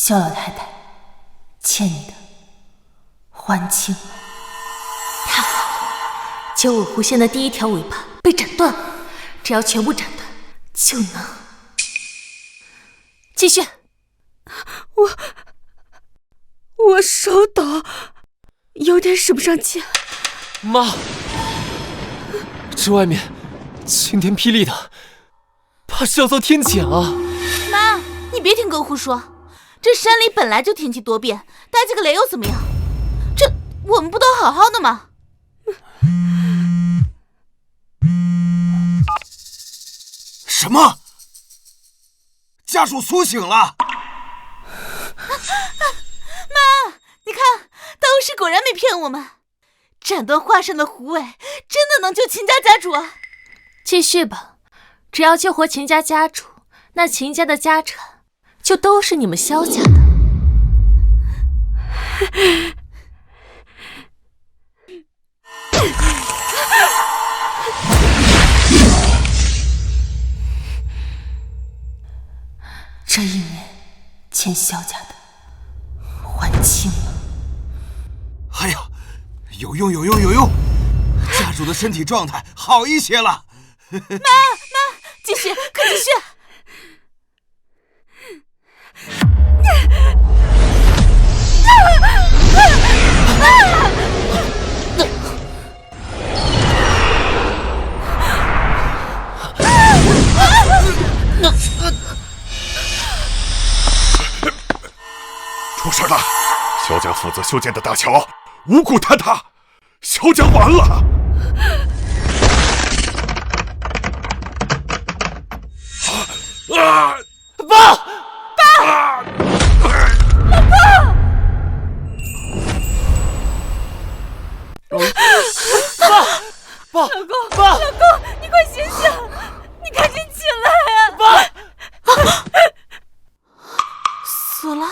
萧老太太，欠你的还清。太好了，九尾狐仙的第一条尾巴被斩断了，只要全部斩断，就能继续。我手抖，有点使不上劲。妈，这外面晴天霹雳的，怕是要遭天谴啊！妈，你别听哥胡说，这山里本来就天气多变，带几个雷又怎么样？这我们不都好好的吗？什么？家属苏醒了！妈，你看，道士果然没骗我们，斩断画上的狐尾，真的能救秦家家主啊！继续吧，只要救活秦家家主，那秦家的家产就都是你们萧家的。这一年欠萧家的还清了。哎呀，有用！家主的身体状态好一些了。妈，继续，快继续！出事了！萧家负责修建的大桥无故坍塌，萧家完了！爸！爸！爸！老公，你快醒醒！你赶紧起来啊！爸！死了！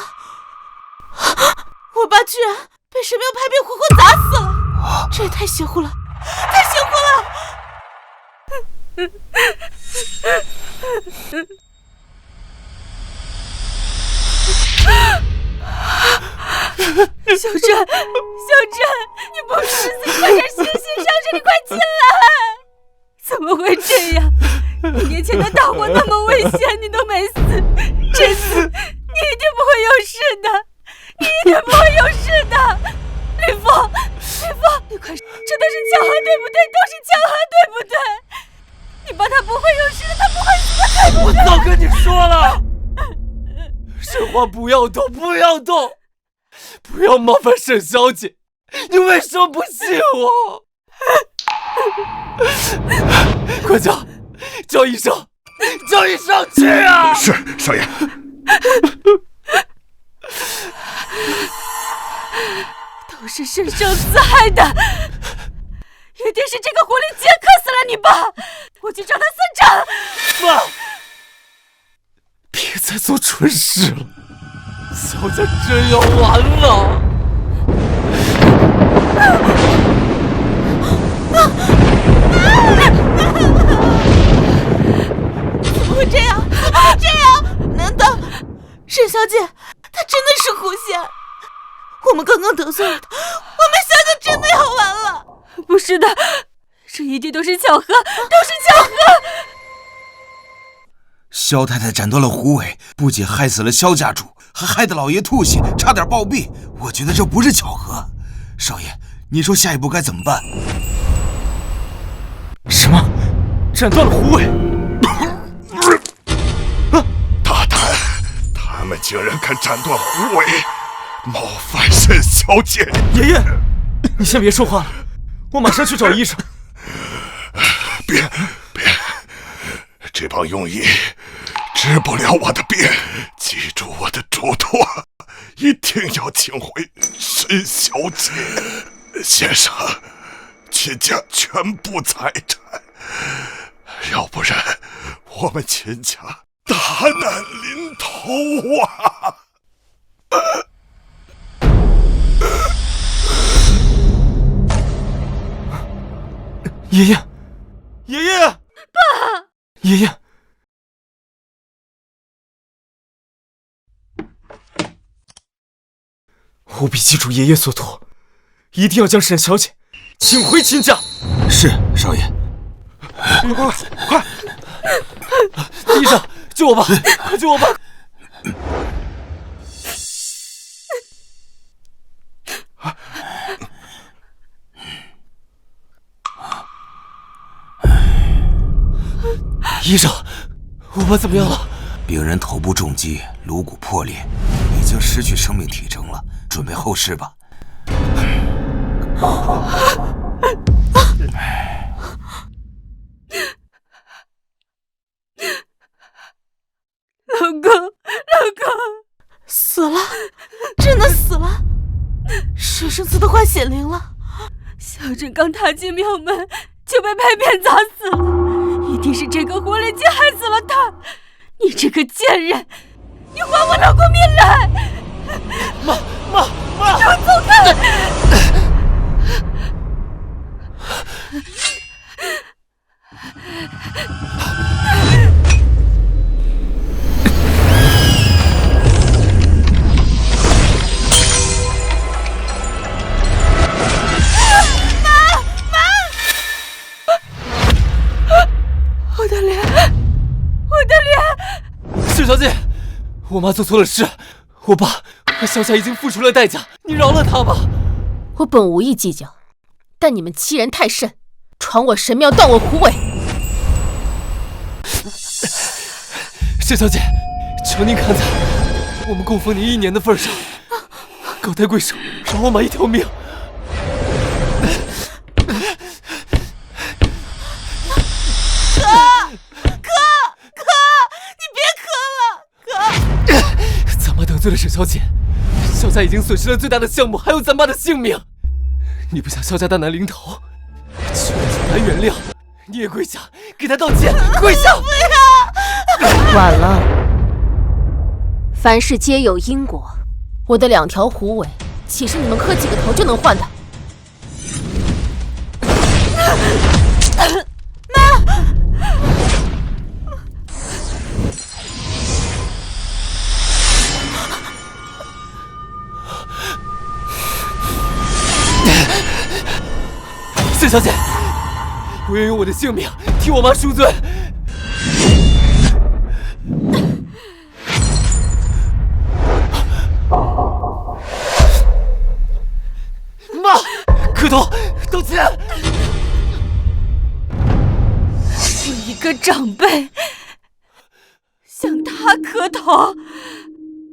我爸居然被神庙派兵活活砸死了！这也太邪乎了，太邪乎了！小琛，你不是死，你快点醒醒！上神，你快起来！怎么会这样？1年前的大火那么危险，你都没死，这次你一定不会有事的，你一定不会有事的！吕峰，你快说，这都是巧合，对不对？都是巧合，对不对？你爸他不会有事的，他不会死的，对不对？我早跟你说了，沈花不要动，不要冒犯沈小姐，你为什么不信我？快叫医生去啊！是，少爷。都是沈生死害的，一定是这个狐狸杰克死了你爸！我去找他算账！妈，别再做蠢事了，萧家真要完了！怎么会这样？难道沈小姐她真的是狐仙？我们刚刚得罪了她，我们萧家真的要完了！不是的，这一定都是巧合，都是巧合！萧太太斩断了狐尾，不仅害死了萧家主，还害得老爷吐血，差点暴毙。我觉得这不是巧合。少爷，你说下一步该怎么办？什么？斩断了狐尾？大胆！他们竟然敢斩断狐尾，冒犯沈小姐！爷爷，你先别说话了，我马上去找医生。别，这帮庸医治不了我的病，记住我的嘱托，一定要请回沈小姐。先生，秦家全部财产，要不然我们秦家大难临头啊！爷爷，爸，爷爷。务必记住爷爷所托，一定要将沈小姐请回秦家。是，少爷。快！医生，救我吧！快救我吧！医生，我爸怎么样了？病人头部重击，颅骨破裂，已经失去生命体征了，准备后事吧。老公，死了，真的死了！舍生子都快显灵了。小珍刚踏进庙门就被派鞭砸死了，一定是这个狐狸精害死了他！你这个贱人，你还我老公命来！妈！给我走开！我的脸！沈小姐，我妈做错了事，我爸和萧家已经付出了代价，你饶了他吧。我本无意计较，但你们欺人太甚，闯我神庙，断我狐尾。沈小姐，求您看在我们供奉您1年的份上，高抬贵手，饶我妈一条命。咱妈得罪了沈小姐，萧家已经损失了最大的项目，还有咱妈的性命。你不想萧家大难临头，求他原谅，你也跪下给他道歉，跪下！不要！晚了，凡事皆有因果，我的2条狐尾，岂是你们磕几个头就能换的？沈小姐，我愿用我的性命替我妈赎罪。妈，磕头道歉。我一个长辈向他磕头，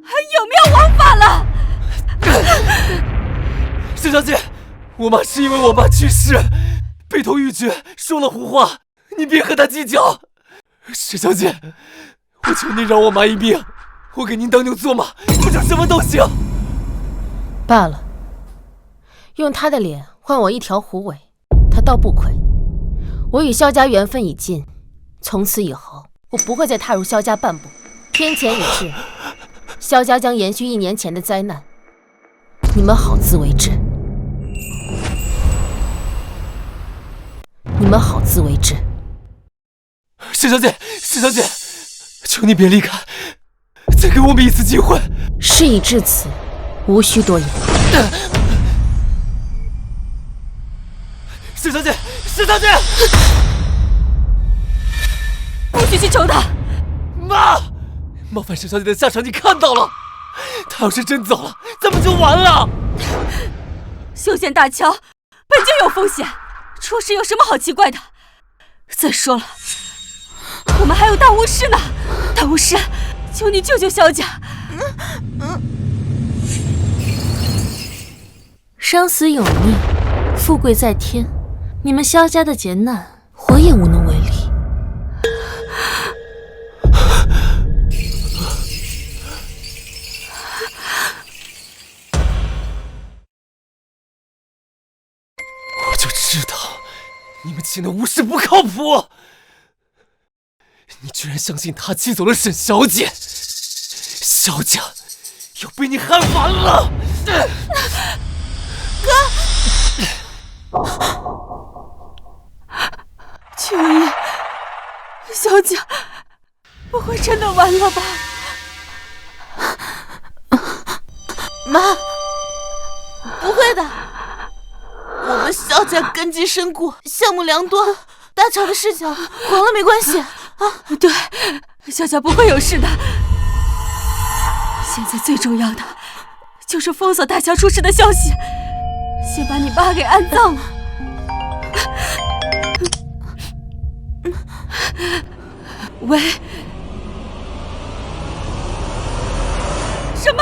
还有没有王法了？沈小姐，我妈是因为我爸去世，背头玉珏，说了胡话，你别和她计较。沈小姐，我求您饶我妈一命，我给您当牛做马，不就什么都行。罢了，用他的脸换我1条狐尾，他倒不亏。我与萧家缘分已尽，从此以后，我不会再踏入萧家半步。天谴已至，萧家将延续1年前的灾难，你们好自为之。你们好自为之。沈小姐，求你别离开，再给我们一次机会。事已至此，无需多言。沈小姐，不许去求他！妈，冒犯沈小姐的下场你看到了，她要是真走了，咱们就完了。修建大桥本就有风险，出事有什么好奇怪的？再说了，我们还有大巫师呢。大巫师，求你救救萧家。生死有命，富贵在天，你们萧家的劫难，我也无能为力。我就知道你们请的巫师不靠谱，你居然相信他气走了沈小姐，萧家要被你害完了。秋叶，萧家不会真的完了吧？妈，会的，我们萧家根基深固，项目良多，大乔的事情黄了没关系啊。对，萧家不会有事的。现在最重要的就是封锁大乔出事的消息，先把你爸给安葬了。喂？什么？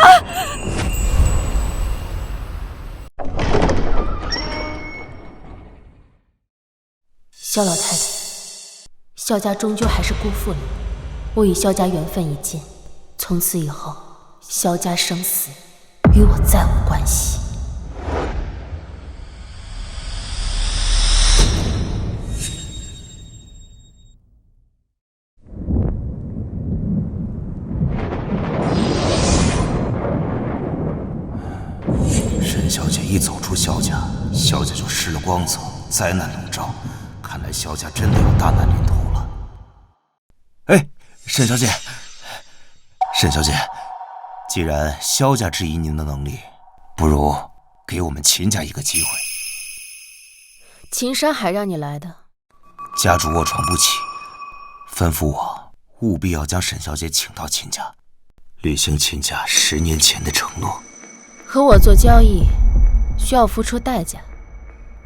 萧老太太，萧家终究还是辜负了你。我与萧家缘分已尽，从此以后，萧家生死与我再无关系。沈小姐一走出萧家，萧家就失了光泽，灾难笼罩。看来萧家真的有大难临头了。哎，沈小姐，沈小姐，既然萧家质疑您的能力，不如给我们秦家一个机会。秦山海让你来的，家主卧床不起，吩咐我务必要将沈小姐请到秦家，履行秦家10年前的承诺。和我做交易需要付出代价，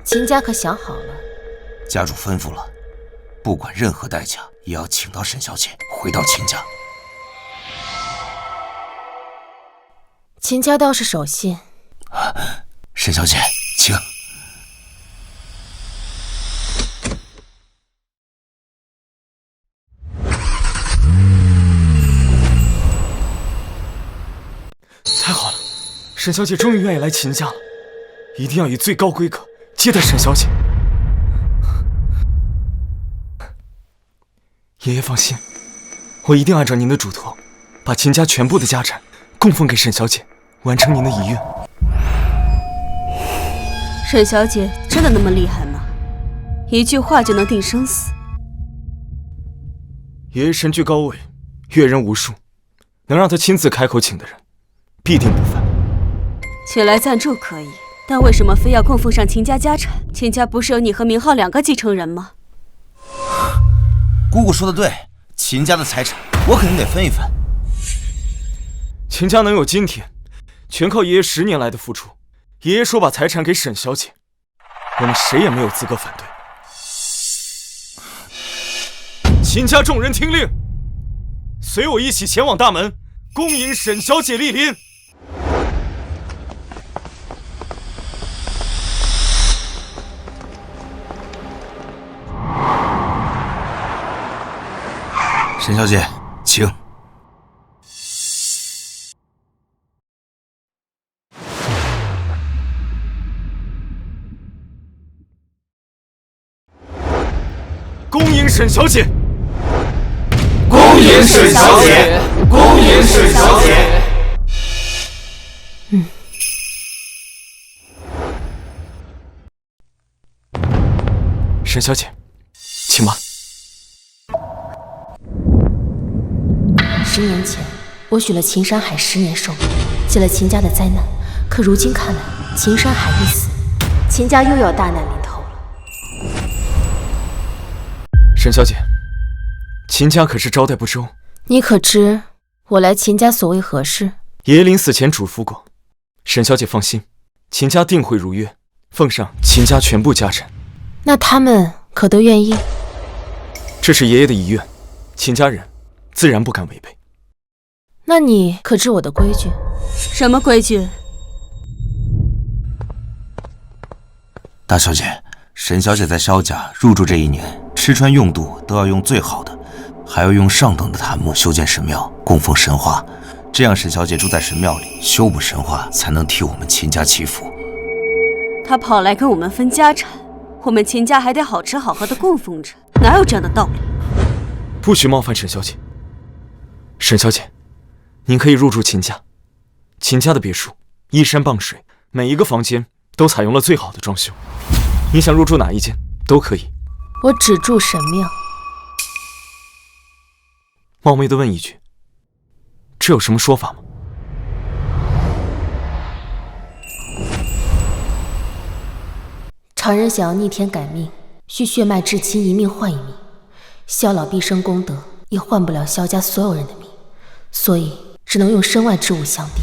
秦家可想好了？家主吩咐了，不管任何代价，也要请到沈小姐回到秦家。秦家倒是守信。沈小姐，请。太好了，沈小姐终于愿意来秦家了，一定要以最高规格接待沈小姐。爷爷放心，我一定按照您的嘱托，把秦家全部的家产供奉给沈小姐，完成您的遗愿。沈小姐真的那么厉害吗？一句话就能定生死？爷爷身居高位，阅人无数，能让他亲自开口请的人，必定不凡。请来赞助可以，但为什么非要供奉上秦家家产？秦家不是有你和明浩2个继承人吗？姑姑说的对，秦家的财产我肯定得分一分。秦家能有今天，全靠爷爷10年来的付出。爷爷说把财产给沈小姐，我们谁也没有资格反对。秦家众人听令，随我一起前往大门，恭迎沈小姐莅临。沈小姐，请。恭迎沈小姐！恭迎沈小姐！恭迎沈小姐！沈小姐，请吧。10年前，我许了秦山海10年寿命，解了秦家的灾难。可如今看来，秦山海一死，秦家又要大难临头了。沈小姐，秦家可是招待不周。你可知我来秦家所为何事？爷爷临死前嘱咐过，沈小姐放心，秦家定会如约，奉上秦家全部家产。那他们可都愿意？这是爷爷的遗愿，秦家人自然不敢违背。那你可知我的规矩？什么规矩？大小姐，沈小姐在萧家入住这1年，吃穿用度都要用最好的，还要用上等的檀木修建神庙，供奉神花。这样沈小姐住在神庙里，修补神花，才能替我们秦家祈福。他跑来跟我们分家产，我们秦家还得好吃好喝的供奉着，哪有这样的道理？不许冒犯沈小姐。沈小姐，您可以入住秦家。秦家的别墅依山傍水，每一个房间都采用了最好的装修。你想入住哪一间都可以。我只住神庙。冒昧的问一句，这有什么说法吗？常人想要逆天改命，需血脉至亲一命换一命，萧老毕生功德也换不了萧家所有人的命，所以只能用身外之物相抵。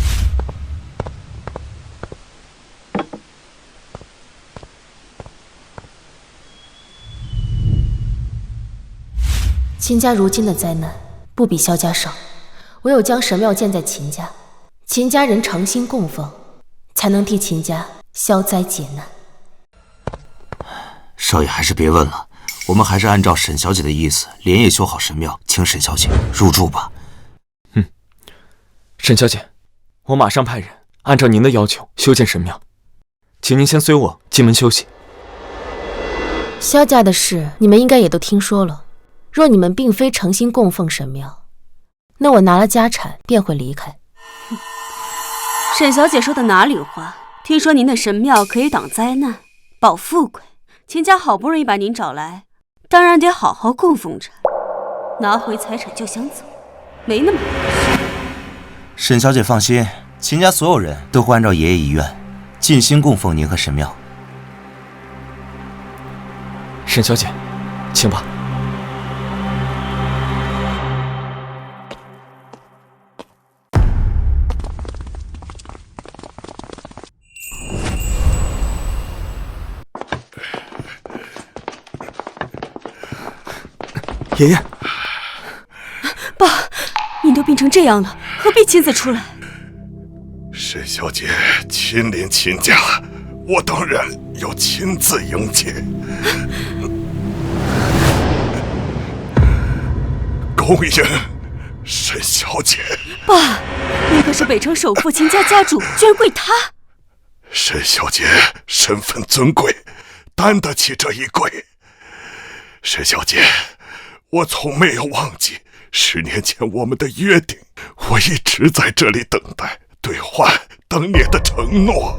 秦家如今的灾难不比萧家少，唯有将神庙建在秦家，秦家人诚心供奉，才能替秦家消灾解难。少爷还是别问了，我们还是按照沈小姐的意思，连夜修好神庙，请沈小姐入住吧。沈小姐，我马上派人按照您的要求修建神庙，请您先随我进门休息。萧家的事你们应该也都听说了，若你们并非诚心供奉神庙，那我拿了家产便会离开。沈小姐说的哪里话？听说您的神庙可以挡灾难、保富贵，秦家好不容易把您找来，当然得好好供奉着，拿回财产就想走，没那么回事。沈小姐放心，秦家所有人都会按照爷爷遗愿，尽心供奉您和神庙。沈小姐，请吧。爷爷，爸，您都病成这样了，何必亲自出来？沈小姐亲临秦家，我当然要亲自迎接。恭迎沈小姐。爸，您可是北城首富，秦家家主，居然跪他？沈小姐身份尊贵，担得起这一跪。沈小姐，我从没有忘记10年前我们的约定，我一直在这里等待兑换当年的承诺。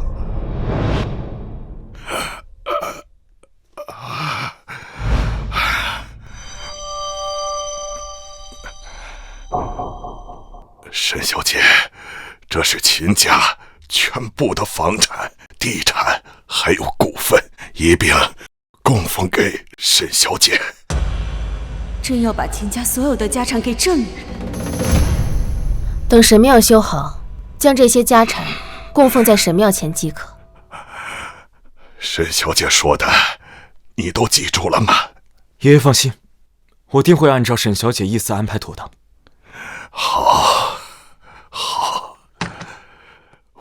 沈小姐，这是秦家全部的房产、地产还有股份，一并供奉给沈小姐。真要把秦家所有的家产给这女人？等神庙修好，将这些家产供奉在神庙前即可。沈小姐说的，你都记住了吗？爷爷放心，我定会按照沈小姐意思安排妥当。好，好，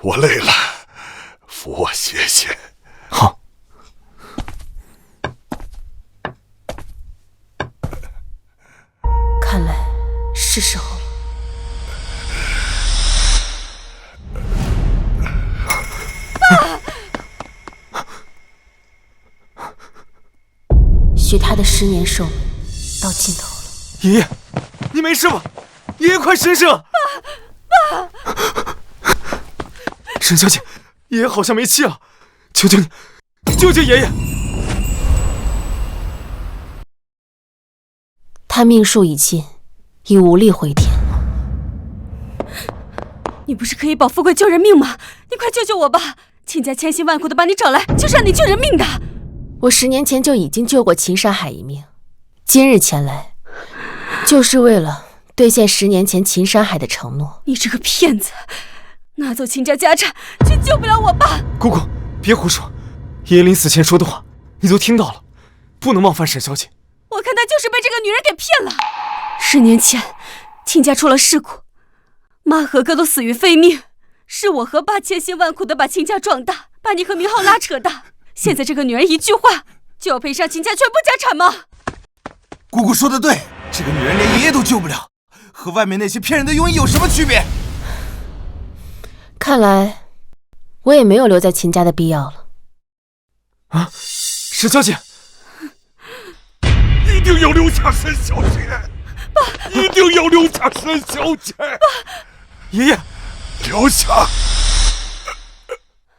我累了，扶我歇歇。好。看来是时候了。许他的10年寿命到尽头了。爷爷，你没事吧？爷爷快醒醒！爸！沈小姐，爷爷好像没气了，求求你，救救爷爷！他命数已尽，已无力回天。你不是可以保富贵救人命吗？你快救救我吧！秦家千辛万苦的把你找来，就是让你救人命的。我10年前就已经救过秦山海一命，今日前来，就是为了兑现10年前秦山海的承诺。你这个骗子，拿走秦家家产，却救不了我爸。姑姑，别胡说，爷爷临死前说的话，你都听到了，不能冒犯沈小姐。我看他就是被这个女人给骗了。10年前，秦家出了事故，妈和哥都死于非命，是我和爸千辛万苦的把秦家壮大，把你和明浩拉扯大。现在这个女人一句话，就要赔上秦家全部家产吗？姑姑说的对，这个女人连爷爷都救不了，和外面那些骗人的庸医有什么区别？看来我也没有留在秦家的必要了。啊，沈小姐，一定要留下沈小姐！爸，一定要留下沈小姐！爸，爷爷，留下！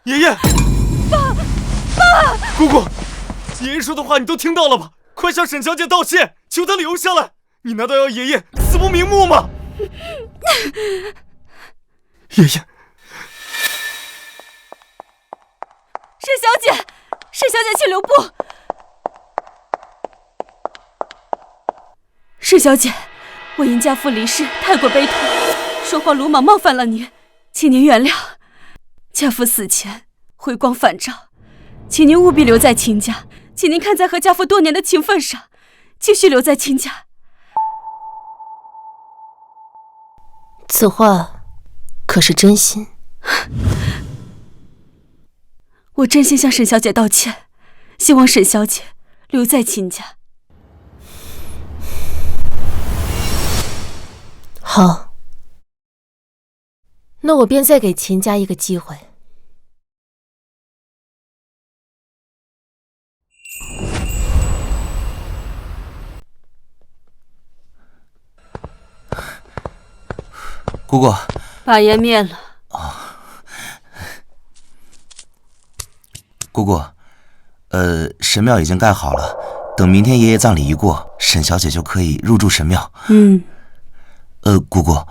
爷爷，爸，姑姑，爷爷说的话你都听到了吧？快向沈小姐道歉，求她留下来！你难道要爷爷死不瞑目吗？爷爷，沈小姐，沈小姐，请留步。沈小姐，我因家父离世太过悲痛，说话鲁莽冒犯了您，请您原谅。家父死前回光返照，请您务必留在秦家，请您看在和家父多年的情分上，继续留在秦家。此话可是真心？我真心向沈小姐道歉，希望沈小姐留在秦家。好，那我便再给秦家一个机会。姑姑，把烟灭了。姑姑，神庙已经盖好了，等明天爷爷葬礼一过，沈小姐就可以入住神庙。姑姑，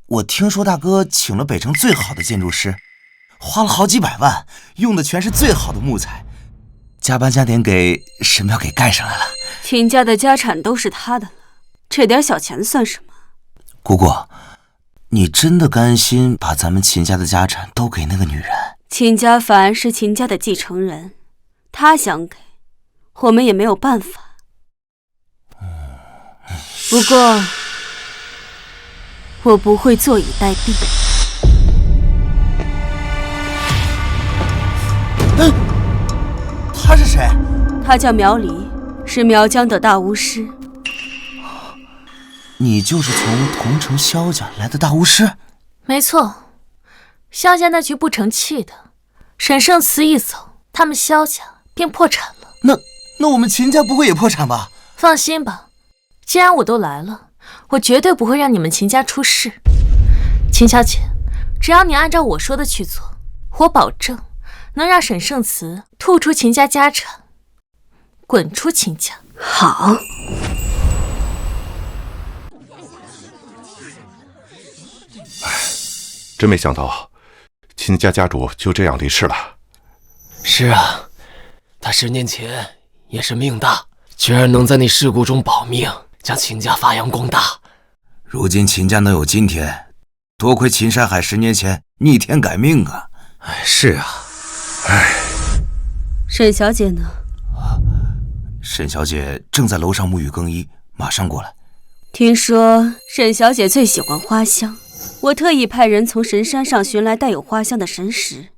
我听说大哥请了北城最好的建筑师，花了好几百万，用的全是最好的木材，加班加点给神庙给盖上来了。秦家的家产都是他的了，这点小钱算什么？姑姑，你真的甘心把咱们秦家的家产都给那个女人？秦家凡是秦家的继承人，他想给，我们也没有办法。不过，我不会坐以待毙。他是谁？他叫苗离，是苗疆的大巫师。你就是从桐城萧家来的大巫师？没错，萧家那局不成器的，沈圣慈一走，他们萧家便破产了。那我们秦家不会也破产吧？放心吧，既然我都来了，我绝对不会让你们秦家出事。秦小姐，只要你按照我说的去做，我保证能让沈圣慈吐出秦家家产，滚出秦家。好。真没想到，秦家家主就这样离世了。是啊，他10年前也是命大，居然能在你事故中保命，将秦家发扬光大。如今秦家能有今天，多亏秦山海10年前逆天改命啊！是啊，沈小姐呢？沈小姐正在楼上沐浴更衣，马上过来。听说沈小姐最喜欢花香，我特意派人从神山上寻来带有花香的神石，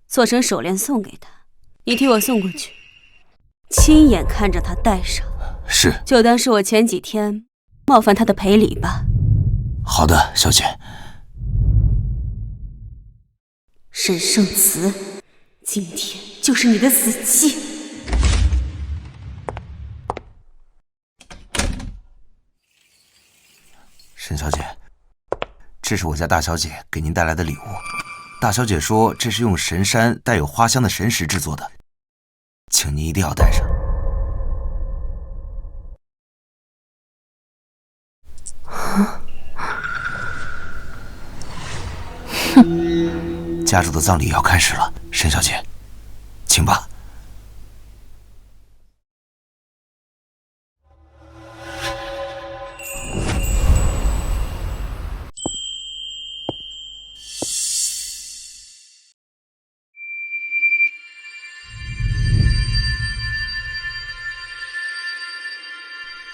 做成手链送给她。你替我送过去，亲眼看着她戴上。是，就当是我前几天冒犯她的赔礼吧。好的，小姐。沈圣慈，今天就是你的死期。沈小姐，这是我家大小姐给您带来的礼物。大小姐说这是用神山带有花香的神石制作的，请您一定要带上。家主的葬礼要开始了，沈小姐，请吧。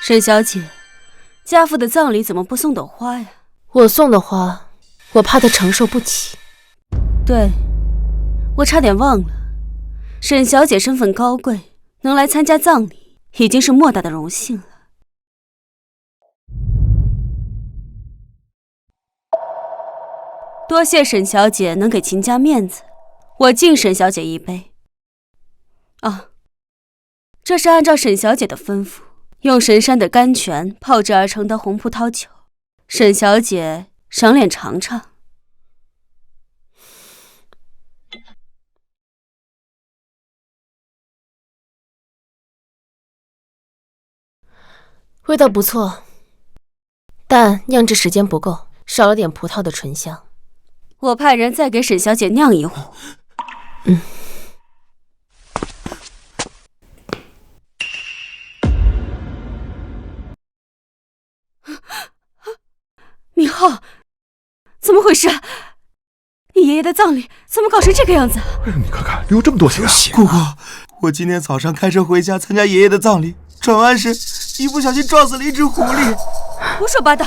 沈小姐，家父的葬礼怎么不送朵花呀？我送的花，我怕他承受不起。对，我差点忘了，沈小姐身份高贵，能来参加葬礼，已经是莫大的荣幸了。多谢沈小姐能给秦家面子，我敬沈小姐一杯。啊，这是按照沈小姐的吩咐，用神山的甘泉泡制而成的红葡萄酒，沈小姐赏脸尝尝。味道不错，但酿制时间不够，少了点葡萄的醇香。我派人再给沈小姐酿一壶。怎么回事？你爷爷的葬礼怎么搞成这个样子？你看看，流这么多血！姑姑，我今天早上开车回家参加爷爷的葬礼，转弯时一不小心撞死了一只狐狸。胡说八道！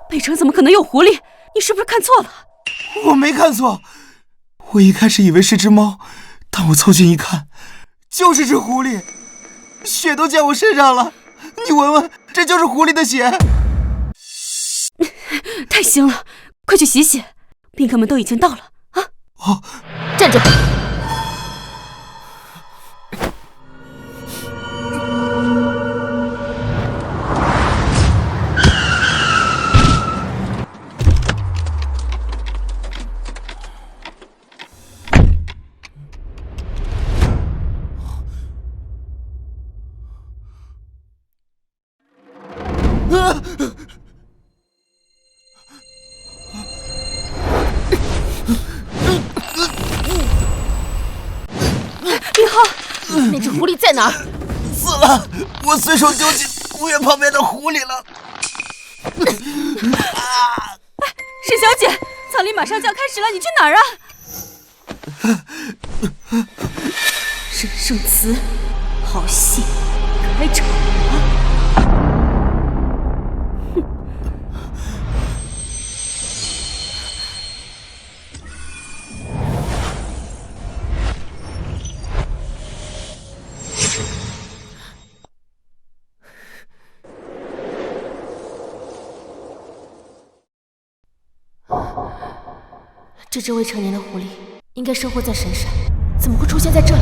北城怎么可能有狐狸？你是不是看错了？我没看错，我一开始以为是只猫，但我凑近一看，就是只狐狸，血都溅我身上了。你闻闻，这就是狐狸的血。太腥了，快去洗洗。宾客们都已经到了啊！哦，站住！那只狐狸在哪儿？死了！我随手丢进公园旁边的湖里了。沈小姐，葬礼马上就要开始了，你去哪儿啊？沈圣慈，好戏开场了！这只未成年的狐狸应该生活在神山，怎么会出现在这里？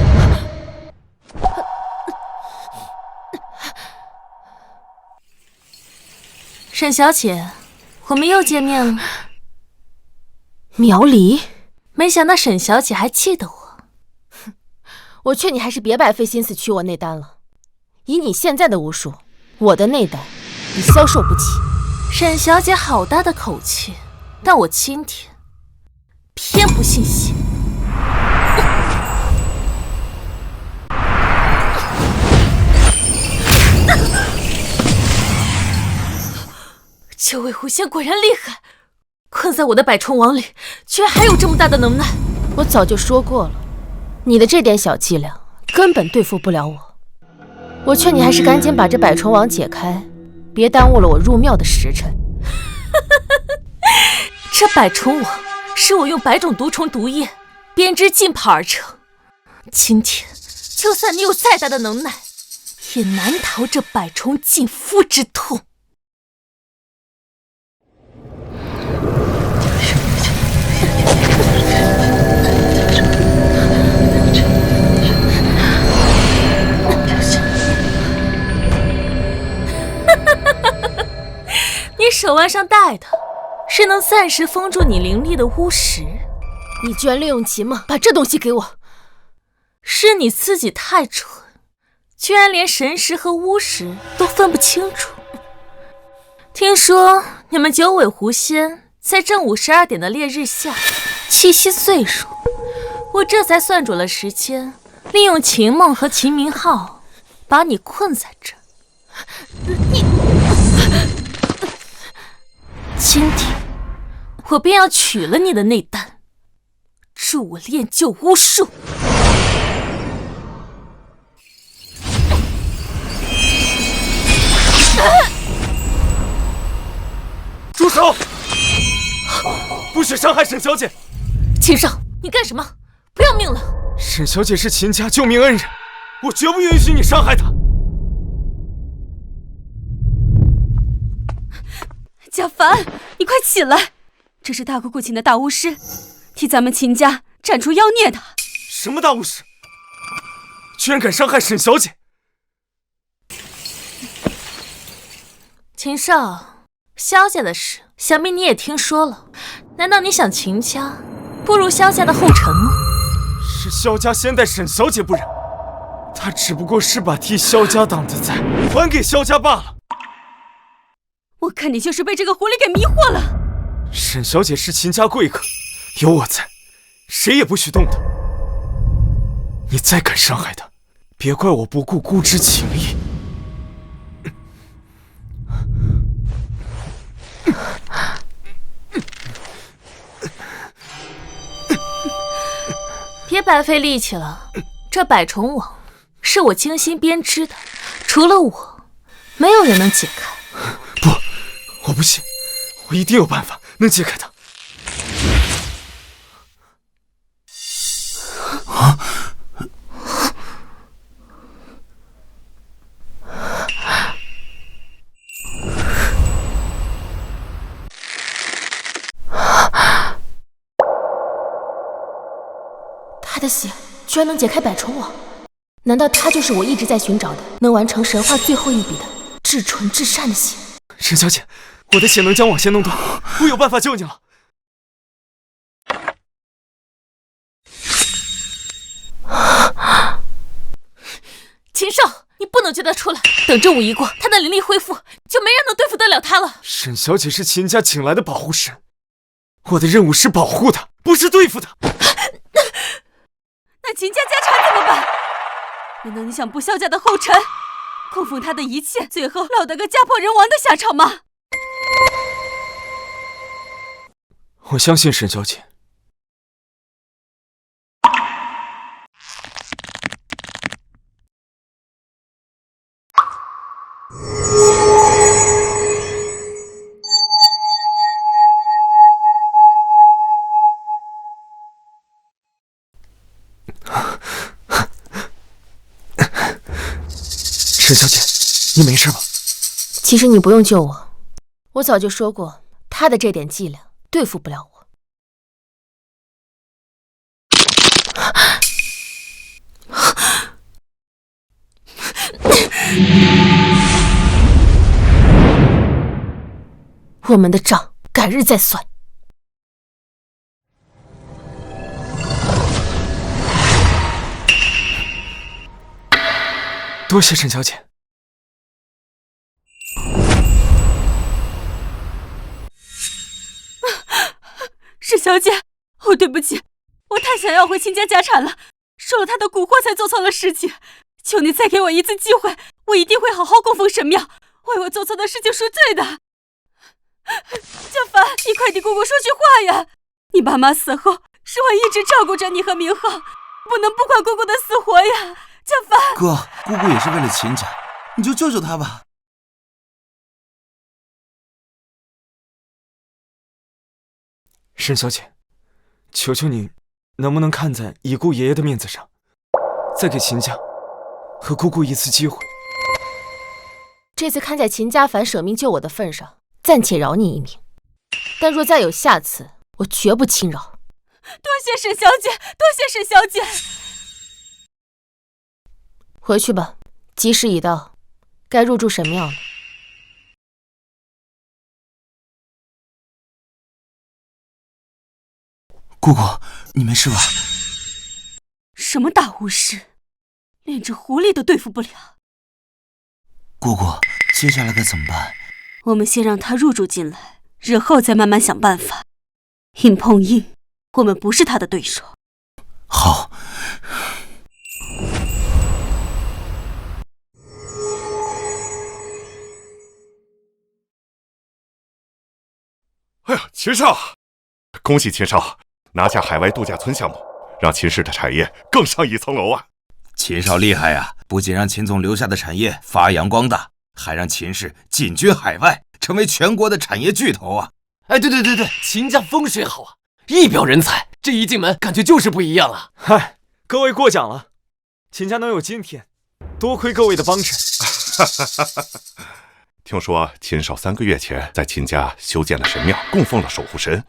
沈小姐，我们又见面了。苗离，没想到沈小姐还记得我。我劝你还是别白费心思取我内丹了。以你现在的巫术，我的内丹你消受不起。沈小姐好大的口气，但我今天偏不信邪。这位狐仙果然厉害，困在我的百虫网里，居然还有这么大的能耐。我早就说过了，你的这点小伎俩根本对付不了我。我劝你还是赶紧把这百虫网解开，别耽误了我入庙的时辰。这百虫网是我用百种毒虫毒液编织浸泡而成，今天就算你有再大的能耐，也难逃这百虫尽敷之痛。你手腕上戴的是能暂时封住你灵力的巫石，你居然利用秦梦把这东西给我！是你自己太蠢，居然连神石和巫石都分不清楚。听说你们九尾狐仙在正午12点的烈日下气息最弱，我这才算准了时间，利用秦梦和秦明浩把你困在这。今天我便要取了你的内丹，助我练就巫术。住手！不许伤害沈小姐！秦少，你干什么？不要命了！沈小姐是秦家救命恩人，我绝不允许你伤害她。贾凡，你快起来！这是大姑姑请的大巫师，替咱们秦家斩除妖孽的。什么大巫师？居然敢伤害沈小姐！秦少，萧家的事，想必你也听说了。难道你想秦家步入萧家的后尘吗？是萧家先待沈小姐不然，她只不过是把替萧家挡的灾还给萧家罢了。我看你就是被这个狐狸给迷惑了。沈小姐是秦家贵客，有我在，谁也不许动她。你再敢伤害她，别怪我不顾姑之情谊。别白费力气了，这百虫网是我精心编织的，除了我，没有人能解开。不，我不信，我一定有办法能解开它。他的血居然能解开百虫网，难道他就是我一直在寻找的能完成神话最后一笔的至纯至善的血？沈小姐，我的血能将网线弄断，我有办法救你了。秦少，你不能救他出来，等这武一过，他的灵力恢复，就没人能对付得了他了。沈小姐是秦家请来的保护神，我的任务是保护她，不是对付她。那秦家家产怎么办？难道你想步萧家的后尘，供奉他的一切，最后落得个家破人亡的下场吗？我相信沈小姐。沈小姐，你没事吧？其实你不用救我，我早就说过，他的这点伎俩对付不了我。我们的账改日再算。多谢沈小姐。沈小姐，对不起，我太想要回秦家家产了，受了他的蛊惑才做错了事情。求你再给我一次机会，我一定会好好供奉神庙，为我做错的事情赎罪的。家凡，你快替姑姑说句话呀！你爸妈死后，是我一直照顾着你和明浩，不能不管姑姑的死活呀！家凡，哥，姑姑也是为了秦家，你就救救她吧。沈小姐，求求你，能不能看在已故爷爷的面子上，再给秦家和姑姑一次机会？这次看在秦家凡舍命救我的份上，暂且饶你一命。但若再有下次，我绝不轻饶。多谢沈小姐，多谢沈小姐。回去吧，吉时已到，该入住神庙了。姑姑，你没事吧？什么大巫师，连只狐狸都对付不了。姑姑，接下来该怎么办？我们先让他入住进来，日后再慢慢想办法。硬碰硬，我们不是他的对手。好。哎呀，秦少，恭喜秦少拿下海外度假村项目，让秦氏的产业更上一层楼啊！秦少厉害呀，不仅让秦总留下的产业发扬光大，还让秦氏进军海外，成为全国的产业巨头啊！哎，对，秦家风水好啊，一表人才，这一进门感觉就是不一样了。嗨，各位过奖了，秦家能有今天，多亏各位的帮衬。听说秦少3个月前在秦家修建了神庙，供奉了守护神，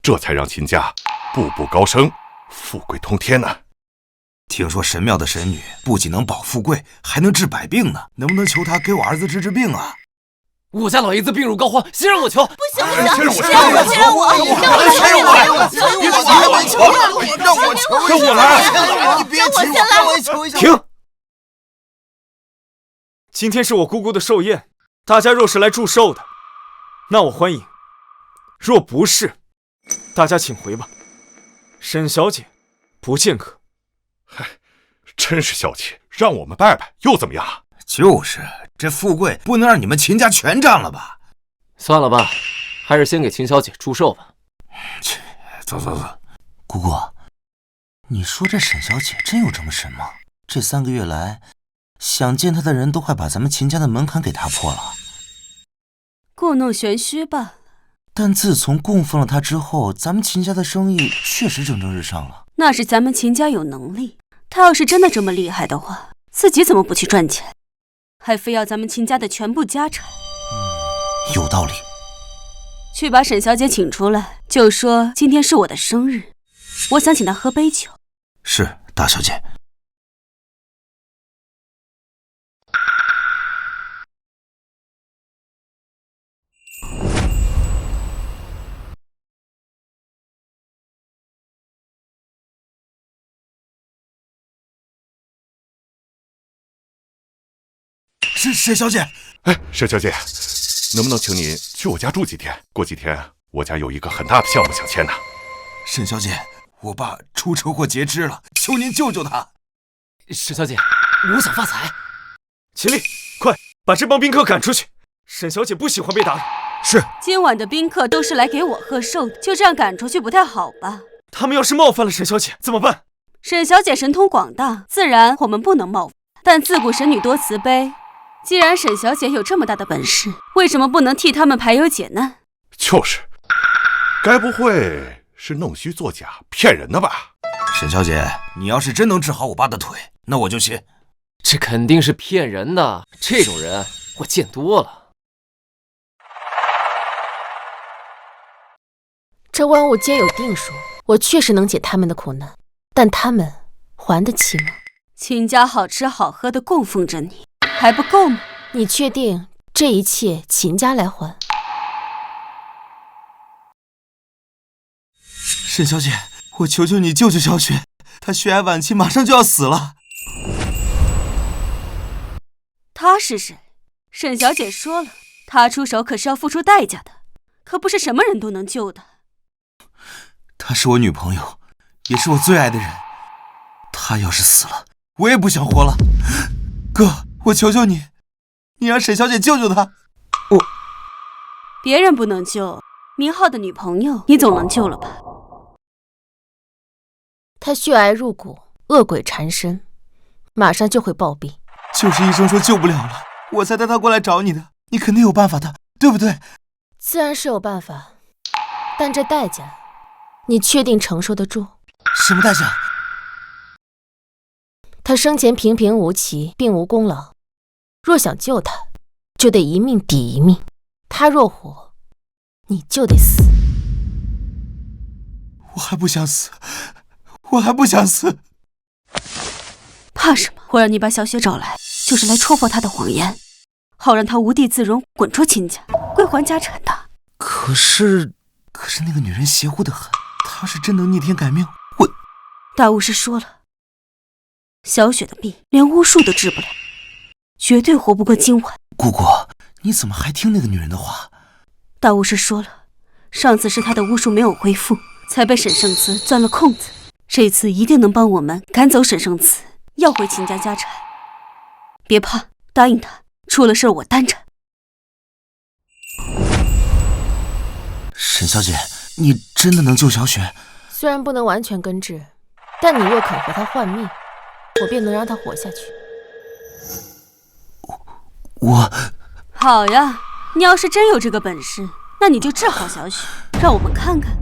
这才让秦家步步高升，富贵通天呢。听说神庙的神女不仅能保富贵，还能治百病呢，能不能求她给我儿子治病啊？我家老爷子病入膏肓，先让我求。不行，先让我求，让我来！你别急，让我求一下。停！今天是我姑姑的寿宴，大家若是来祝寿的，那我欢迎；若不是，大家请回吧。沈小姐，不见客。嗨，真是小气，让我们拜拜又怎么样？就是，这富贵不能让你们秦家全占了吧？算了吧，还是先给秦小姐祝寿吧。去，走。姑姑，你说这沈小姐真有这么神吗？这3个月来，想见她的人都快把咱们秦家的门槛给踏破了。故弄玄虚罢了。但自从供奉了她之后，咱们秦家的生意确实蒸蒸日上了。那是咱们秦家有能力，他要是真的这么厉害的话，自己怎么不去赚钱，还非要咱们秦家的全部家产？有道理。去把沈小姐请出来，就说今天是我的生日，我想请她喝杯酒。是，大小姐。沈小姐，哎，沈小姐，能不能请你去我家住几天？过几天我家有一个很大的项目想签呢。沈小姐，我爸出车祸截肢了，求您救救他。沈小姐，我想发财。秦丽，快把这帮宾客赶出去！沈小姐不喜欢被打扰。是。今晚的宾客都是来给我贺寿的，就这样赶出去不太好吧？他们要是冒犯了沈小姐怎么办？沈小姐神通广大，自然我们不能冒犯。但自古神女多慈悲，既然沈小姐有这么大的本事，为什么不能替他们排忧解难？就是，该不会是弄虚作假骗人的吧？沈小姐，你要是真能治好我爸的腿，那我就信。这肯定是骗人的，这种人我见多了。这万物皆有定数，我确实能解他们的苦难，但他们还得起吗？秦家好吃好喝的供奉着你，还不够吗？你确定这一切秦家来还？沈小姐，我求求你救救小雪，她血癌晚期，马上就要死了。她是谁？沈小姐说了，她出手可是要付出代价的，可不是什么人都能救的。她是我女朋友，也是我最爱的人。她要是死了，我也不想活了。哥，我求求你，你让沈小姐救救她。别人不能救，明浩的女朋友你总能救了吧？她血癌入骨，恶鬼缠身，马上就会暴毙。就是医生说救不了了，我才带她过来找你的。你肯定有办法的，对不对？自然是有办法，但这代价，你确定承受得住？什么代价？他生前平平无奇，并无功劳。若想救他，就得一命抵一命。他若活，你就得死。我还不想死，我还不想死。怕什么？我让你把小雪找来，就是来戳破他的谎言，好让他无地自容，滚出秦家，归还家产的。可是那个女人邪乎得很，她是真能逆天改命。我大巫师说了，小雪的病连巫术都治不了，绝对活不过今晚。姑姑，你怎么还听那个女人的话？大巫师说了，上次是他的巫术没有恢复，才被沈圣慈钻了空子，这次一定能帮我们赶走沈圣慈，要回秦家家产。别怕，答应他，出了事我担着。沈小姐，你真的能救小雪？虽然不能完全根治，但你若肯和他换命，我便能让他活下去。我好呀，你要是真有这个本事，那你就治好小雪，让我们看看。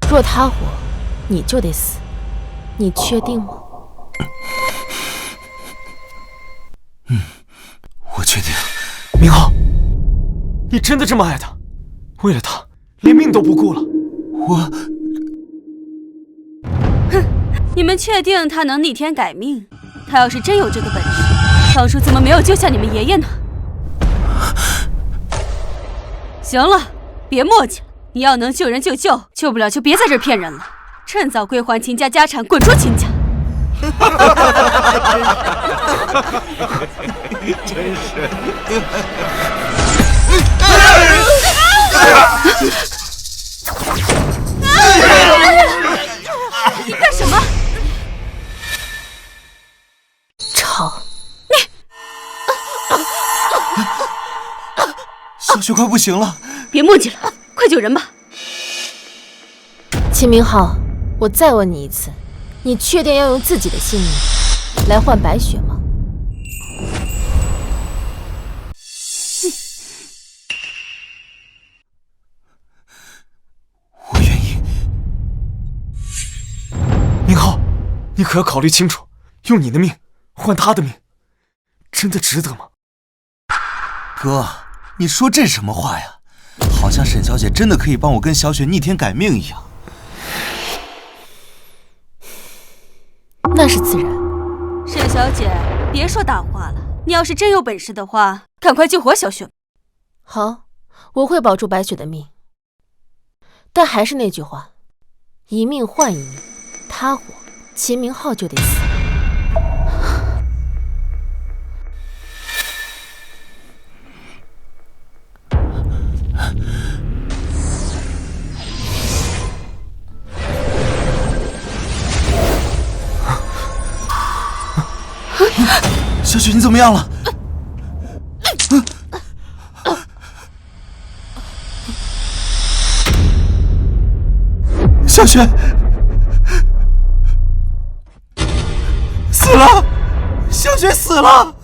若他活，你就得死，你确定吗？我确定。明浩，你真的这么爱他？为了他，连命都不顾了？哼，你们确定他能逆天改命？他要是真有这个本事，当初怎么没有救下你们爷爷呢？行了，别磨叽了，你要能救人就救，救不了就别在这骗人了。趁早归还秦家家产，滚出秦家！真是。你干什么？吵！小雪快不行了，别磨叽了，快救人吧！秦明浩，我再问你一次，你确定要用自己的性命来换白雪吗？我愿意。宁浩，你可要考虑清楚，用你的命换他的命，真的值得吗？哥，你说这什么话呀？好像沈小姐真的可以帮我跟小雪逆天改命一样。那是自然。沈小姐，别说大话了。你要是真有本事的话，赶快救活小雪。好，我会保住白雪的命。但还是那句话，一命换一命，他活，秦明浩就得死。小雪，你怎么样了？小雪死了，小雪死了！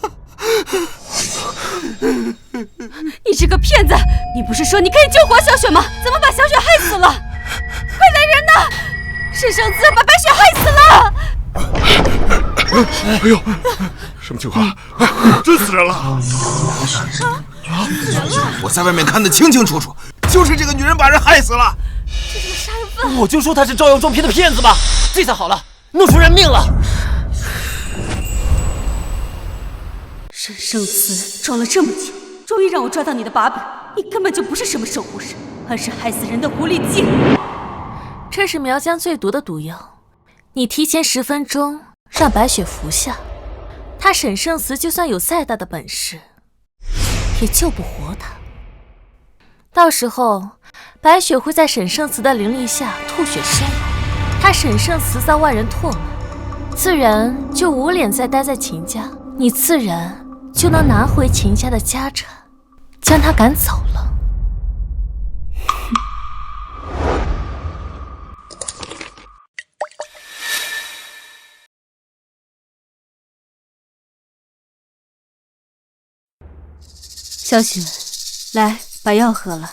你这个骗子！你不是说你可以救活小雪吗？怎么把小雪害死了？快来人呐！沈圣子把白雪害死了！哎呦，什么情况？真死人了！我在外面看得清清楚楚，就是这个女人把人害死了。这是个杀人犯！我就说他是招摇撞骗的骗子吧，这下好了，弄出人命了。沈圣慈装了这么久，终于让我抓到你的把柄。你根本就不是什么守护神，而是害死人的狐狸精。这是苗疆最毒的毒药，你提前10分钟让白雪服下，他沈圣慈就算有再大的本事，也救不活他。到时候，白雪会在沈圣慈的灵力下吐血身亡，他沈圣慈遭外人唾骂，自然就无脸再待在秦家，你自然就能拿回秦家的家产，将他赶走了。小雪，来，把药喝了。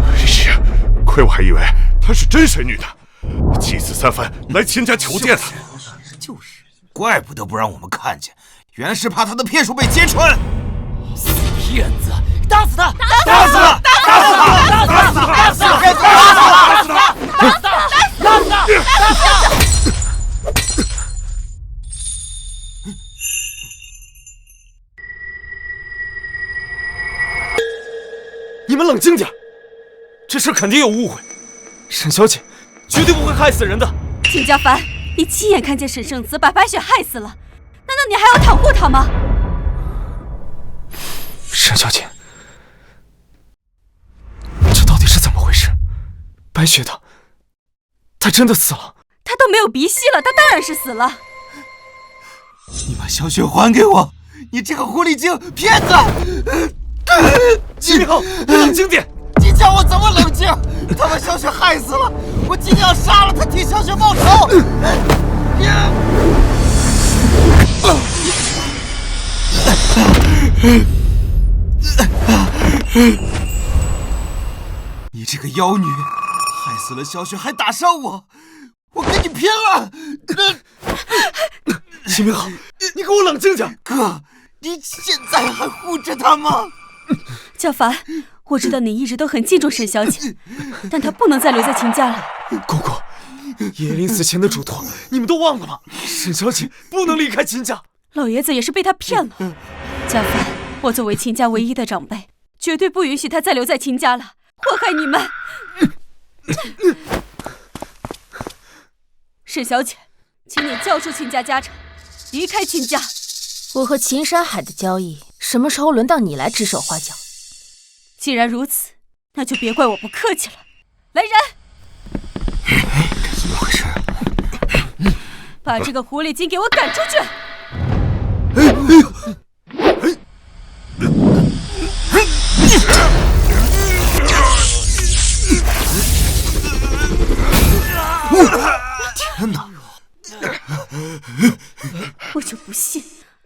哎呀，亏我还以为她是真神女呢，气死3番来秦家求见她。就是，怪不得不让我们看见，原来是怕她的骗术被揭穿。死骗子，打死他！打死他！打死他！打死他！打死他！打死他！打死他！打死他！你们冷静点，这事肯定有误会。沈小姐绝对不会害死人的。秦家凡，你亲眼看见沈圣慈把白雪害死了，难道你还要袒护他吗？沈小姐，这到底是怎么回事？白雪她真的死了？她都没有鼻息了，她当然是死了。你把小雪还给我！你这个狐狸精，骗子！秦明浩，你冷静点！你叫我怎么冷静？他把小雪害死了，我今天要杀了他，替小雪报仇！你这个妖女，害死了小雪，还打伤我，我跟你拼了！秦明浩，你给我冷静点！哥，你现在还护着她吗？小凡，我知道你一直都很敬重沈小姐，但她不能再留在秦家了。姑姑，叶临死前的嘱托，你们都忘了吗？沈小姐不能离开秦家。老爷子也是被她骗了。家凡，我作为秦家唯一的长辈，绝对不允许她再留在秦家了，祸害你们。沈小姐，请你交出秦家家产，离开秦家。我和秦山海的交易，什么时候轮到你来指手画脚？既然如此，那就别怪我不客气了。来人！怎么回事？把这个狐狸精给我赶出去！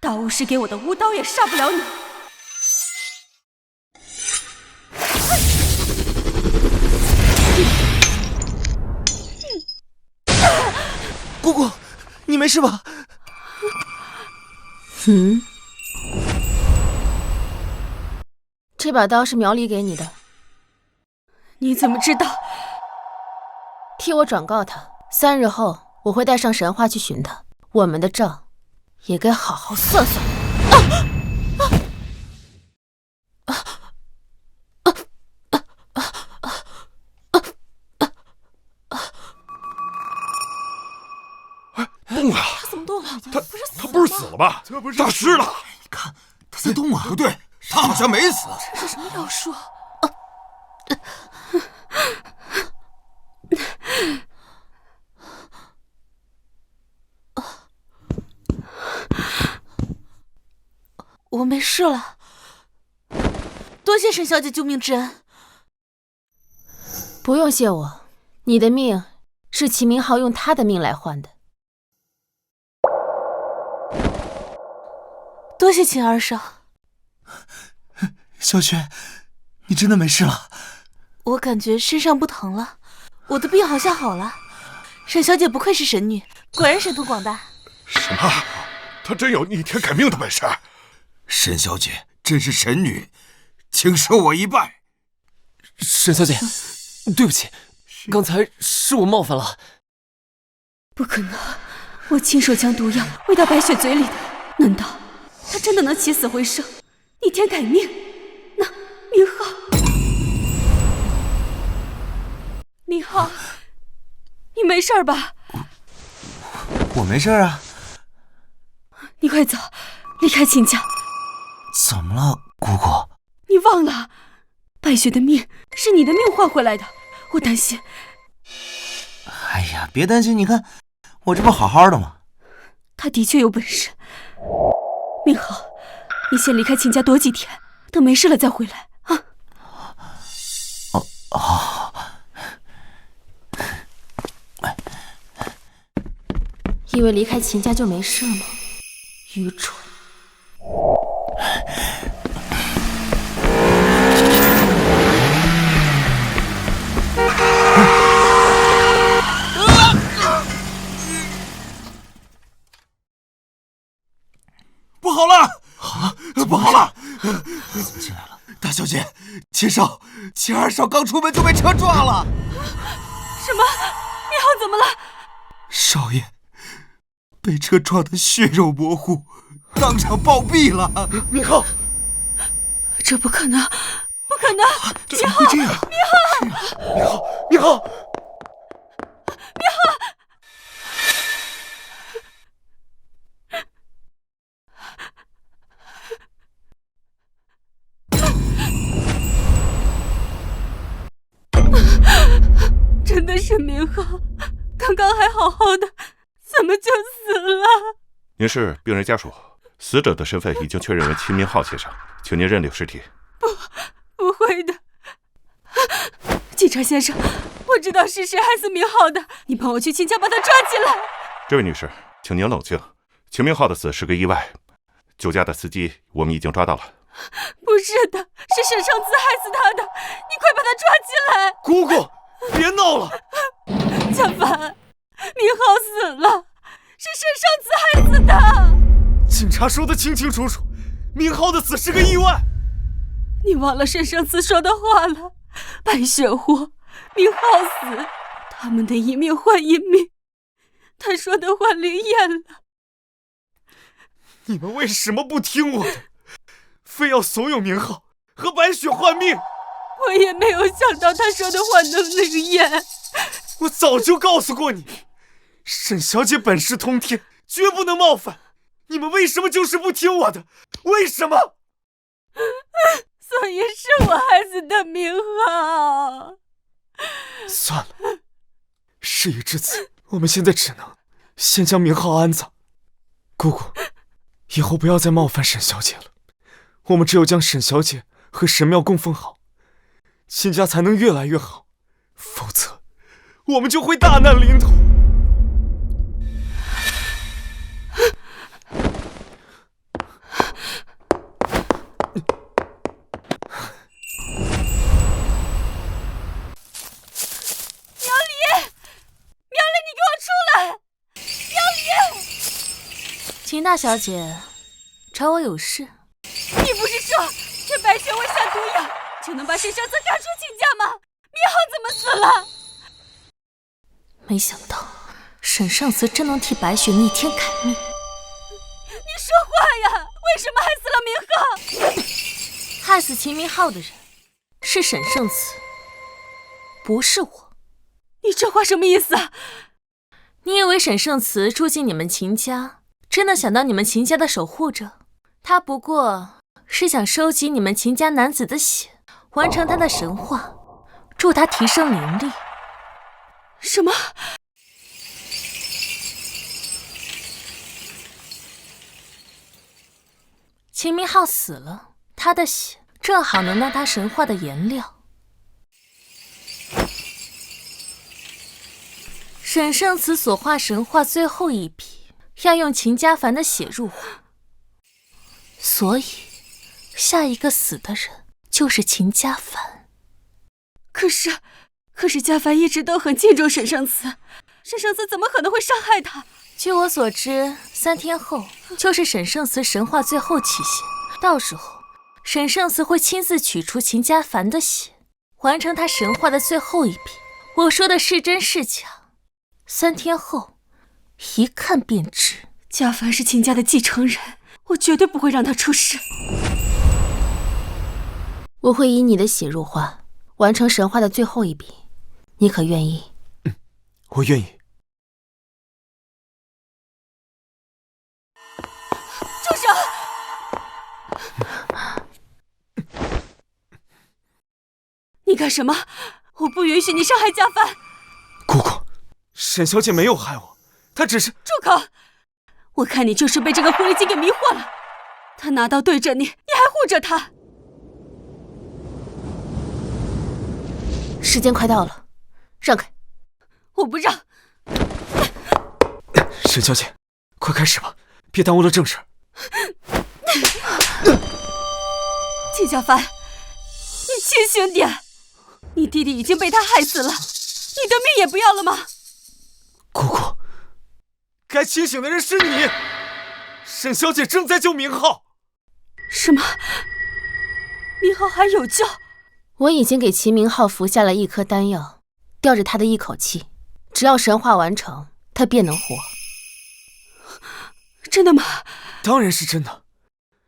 大巫师给我的巫刀也杀不了你。姑姑，你没事吧？这把刀是苗离给你的，你怎么知道？替我转告他，3日后我会带上神话去寻他，我们的账也该好好算算。动了！他怎么动了？他不是死了吧？诈尸了！你看，他在动啊！不对，他好像没死。这是什么妖术？我没事了，多谢沈小姐救命之恩。不用谢我，你的命是齐明浩用他的命来换的。多谢秦二少。小雪，你真的没事了？我感觉身上不疼了，我的病好像好了。沈小姐不愧是神女，果然神通广大。什么？她真有逆天改命的本事？沈小姐真是神女，请受我一拜。沈小姐，对不起，刚才是我冒犯了。不可能，我亲手将毒药喂到白雪嘴里的，难道她真的能起死回生，逆天改命？那明浩，明浩，你没事吧？我没事啊。你快走，离开秦家。怎么了，姑姑？你忘了，白雪的命是你的命换回来的，我担心。哎呀，别担心，你看我这不好好的吗？他的确有本事。明浩，你先离开秦家躲几天，等没事了再回来啊。以为离开秦家就没事吗？愚蠢！不好了！不好了！进来了，大小姐，秦少、秦二少刚出门就被车撞了。什么？明浩怎么了？少爷被车撞得血肉模糊，当场暴毙了。明浩，这不可能，不可能！怎么会这样？明浩，真的是明浩，刚刚还好好的，怎么就死了？您是病人家属，死者的身份已经确认为秦明浩先生，请您认领尸体。不会的，警察先生，我知道是谁害死明浩的，你帮我去秦家把他抓起来。这位女士，请您冷静。秦明浩的死是个意外，酒驾的司机我们已经抓到了。不是的，是沈尚子害死他的，你快把他抓起来！姑姑，别闹了！贾凡，明浩死了，是沈尚子害死的。警察说的清清楚楚，明浩的死是个意外。你忘了沈尚子说的话了？白雪活，明浩死，他们的一命换一命。他说的话灵验了。你们为什么不听我的？非要怂恿明浩和白雪换命？我也没有想到他说的话能灵验。我早就告诉过你，沈小姐本是通天，绝不能冒犯。你们为什么就是不听我的？为什么？所以是我害死的明浩。算了，事已至此，我们现在只能先将明浩安葬。姑姑，以后不要再冒犯沈小姐了。我们只有将沈小姐和神庙供奉好，秦家才能越来越好，否则我们就会大难临头。秦大小姐找我有事。你不是说这白雪薇下毒药就能把沈圣慈赶出秦家吗？明浩怎么死了？没想到沈圣慈真能替白雪逆天改命。你说话呀！为什么害死了明浩？害死秦明浩的人是沈圣慈，不是我。你这话什么意思啊？你以为沈圣慈住进你们秦家，真的想当你们秦家的守护者？他不过是想收集你们秦家男子的血，完成他的神话，助他提升灵力。什么？秦明浩死了，他的血正好能当他神话的颜料。沈圣慈所画神话最后一笔，要用秦家凡的血入画，所以下一个死的人就是秦家凡。可是家凡一直都很敬重沈圣慈，沈圣慈怎么可能会伤害他？据我所知，3天后就是沈圣慈神话最后期限，到时候沈圣慈会亲自取出秦家凡的血，完成他神话的最后一笔。我说的是真是假，3天后一看便知。家凡是秦家的继承人，我绝对不会让他出事。我会以你的血入画，完成神话的最后一笔，你可愿意？我愿意。住手！你干什么？我不允许你伤害家凡。姑姑，沈小姐没有害我，她只是……住口！我看你就是被这个狐狸精给迷惑了。他拿刀对着你，你还护着他。时间快到了，让开！我不让。沈小姐，快开始吧，别耽误了正事。秦家凡，你清醒点！你弟弟已经被他害死了，你的命也不要了吗？姑姑，该清醒的人是你。沈小姐正在救明浩。什么？明浩还有救？我已经给秦明浩服下了一颗丹药，吊着他的一口气，只要神话完成，他便能活。真的吗？当然是真的。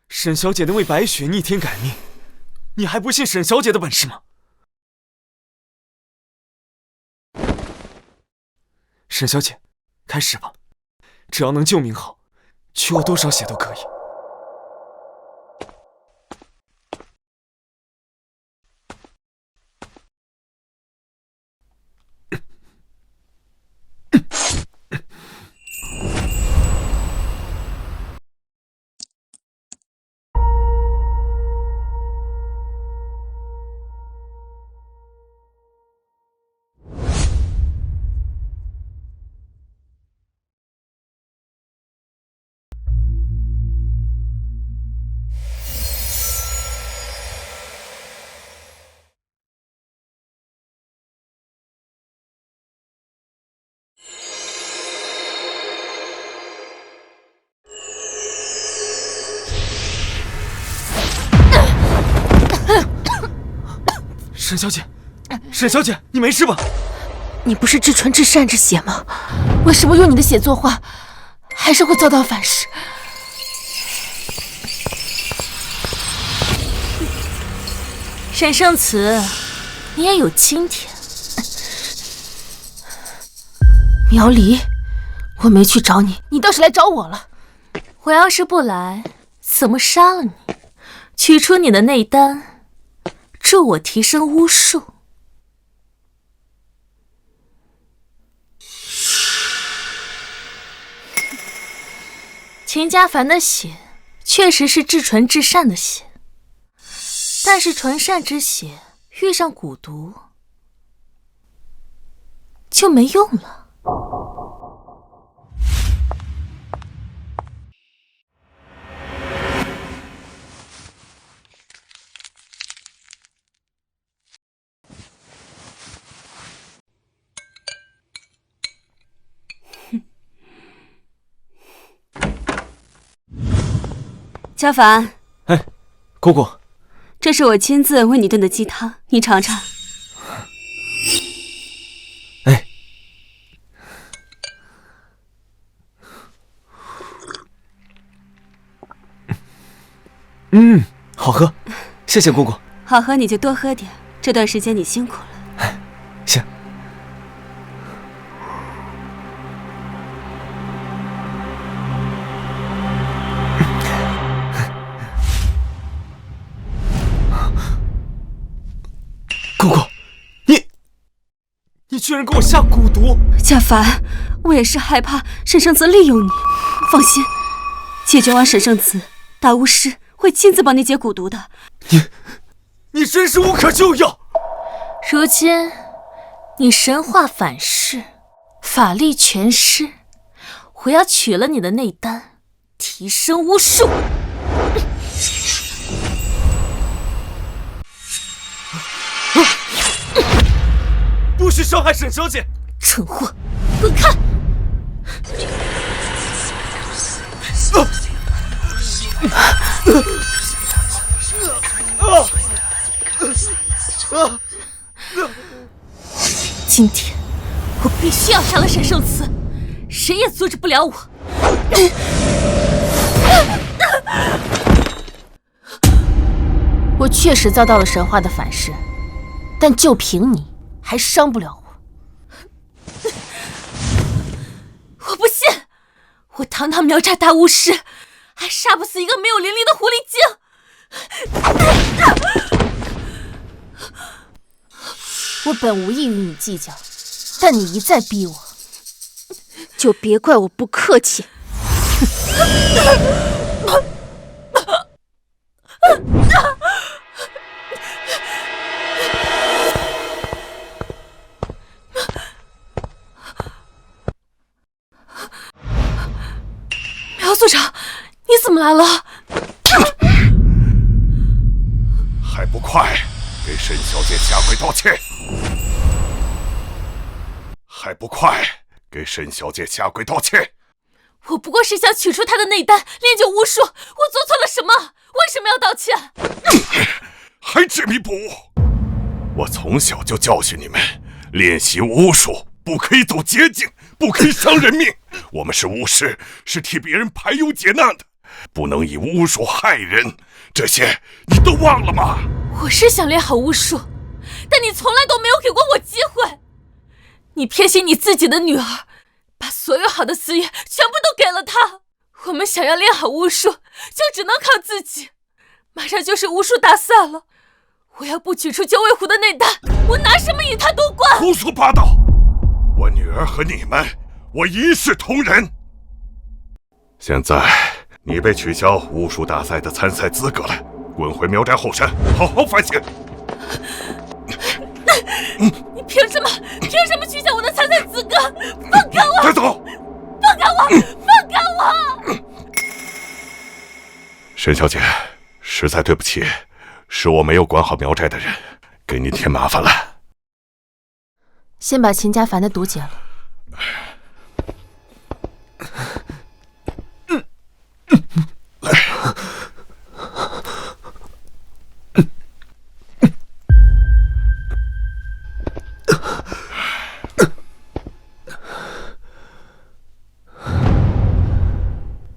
沈小姐能为白雪逆天改命，你还不信沈小姐的本事吗？沈小姐，开始吧，只要能救明浩，取我多少血都可以。沈小姐，沈小姐，你没事吧？你不是至纯至善之血吗？为什么用你的血作画，还是会遭到反噬？沈圣慈，你也有今天。苗离，我没去找你，你倒是来找我了。我要是不来，怎么杀了你？取出你的内丹，助我提升巫术。秦家凡的血确实是至纯至善的血，但是纯善之血遇上蛊毒就没用了。夏凡，哎，姑姑，这是我亲自为你炖的鸡汤，你尝尝。哎，好喝，谢谢姑姑。好喝你就多喝点，这段时间你辛苦了。行。姑姑，你居然给我下蛊毒！夏凡，我也是害怕沈圣慈利用你。放心，解决完沈圣慈，大巫师会亲自帮你解蛊毒的。你真是无可救药！如今你神化反噬，法力全失，我要取了你的内丹，提升巫术。不许伤害沈小姐！蠢货，滚开！今天我必须要杀了沈圣慈，谁也阻止不了我。我确实遭到了神话的反噬，但就凭你，还伤不了我。我不信，我堂堂苗寨大巫师，还杀不死一个没有灵力的狐狸精。我本无意与你计较，但你一再逼我，就别怪我不客气。苗组长，你怎么来了？还不快给沈小姐下跪道歉！还不快给沈小姐下跪道歉！我不过是想取出她的内丹，练就巫术，我做错了什么？为什么要道歉？还执迷不悟！我从小就教训你们，练习巫术不可以走捷径，不可以伤人命。我们是巫师，是替别人排忧解难的，不能以巫术害人。这些你都忘了吗？我是想练好巫术，但你从来都没有给过我机会。你偏心你自己的女儿，把所有好的资源全部都给了她。我们想要练好巫术，就只能靠自己。马上就是巫术大赛了，我要不取出九尾狐的内丹，我拿什么与他夺冠？胡说八道！我女儿和你们，我一视同仁。现在你被取消巫术大赛的参赛资格了，滚回苗寨后山，好好反省。你凭什么取消我的参赛资格？放开我！带走！放开我！放开我！沈小姐，实在对不起，是我没有管好苗寨的人，给您添麻烦了。先把秦家凡的毒解了。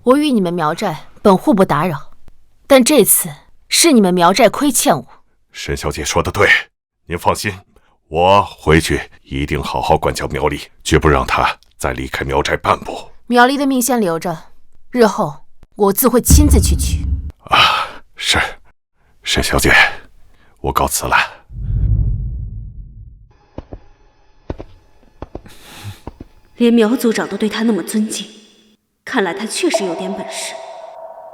我与你们苗寨本互不打扰，但这次是你们苗寨亏欠我。沈小姐说的对，您放心，我回去一定好好管教苗丽，绝不让她再离开苗寨半步。苗丽的命先留着，日后我自会亲自去取。啊，是，沈小姐，我告辞了。连苗组长都对他那么尊敬，看来他确实有点本事。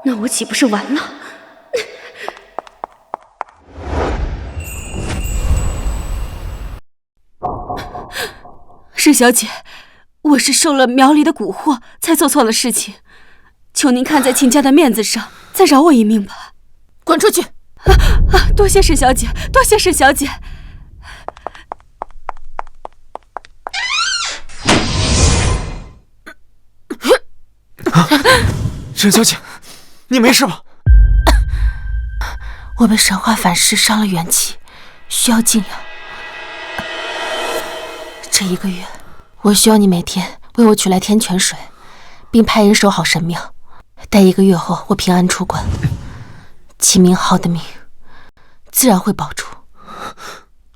那我岂不是完了？沈小姐，我是受了苗离的蛊惑，才做错了事情，求您看在秦家的面子上，再饶我一命吧。滚出去！多谢沈小姐，多谢沈小姐。沈小姐，你没事吧？我被神化反噬伤了元气，需要静养。这1个月，我需要你每天为我取来天泉水，并派人守好神庙。待1个月后，我平安出关，齐明浩的命自然会保住。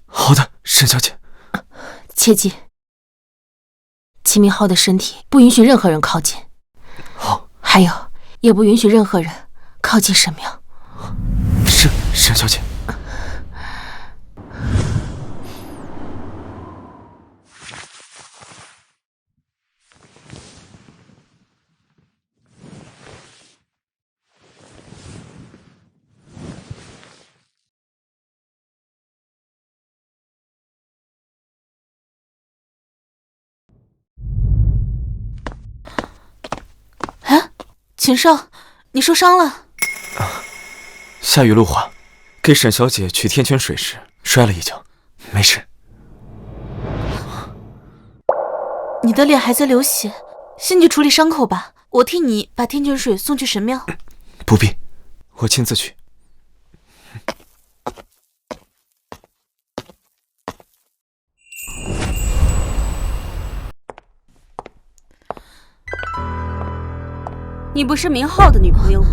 好的，沈小姐。切记，齐明浩的身体不允许任何人靠近。好。还有，也不允许任何人靠近神庙。是，沈小姐。秦少，你受伤了？下雨路滑，给沈小姐取天泉水时摔了一跤，没事。你的脸还在流血，先去处理伤口吧。我替你把天泉水送去神庙。不必，我亲自去。你不是明浩的女朋友吗？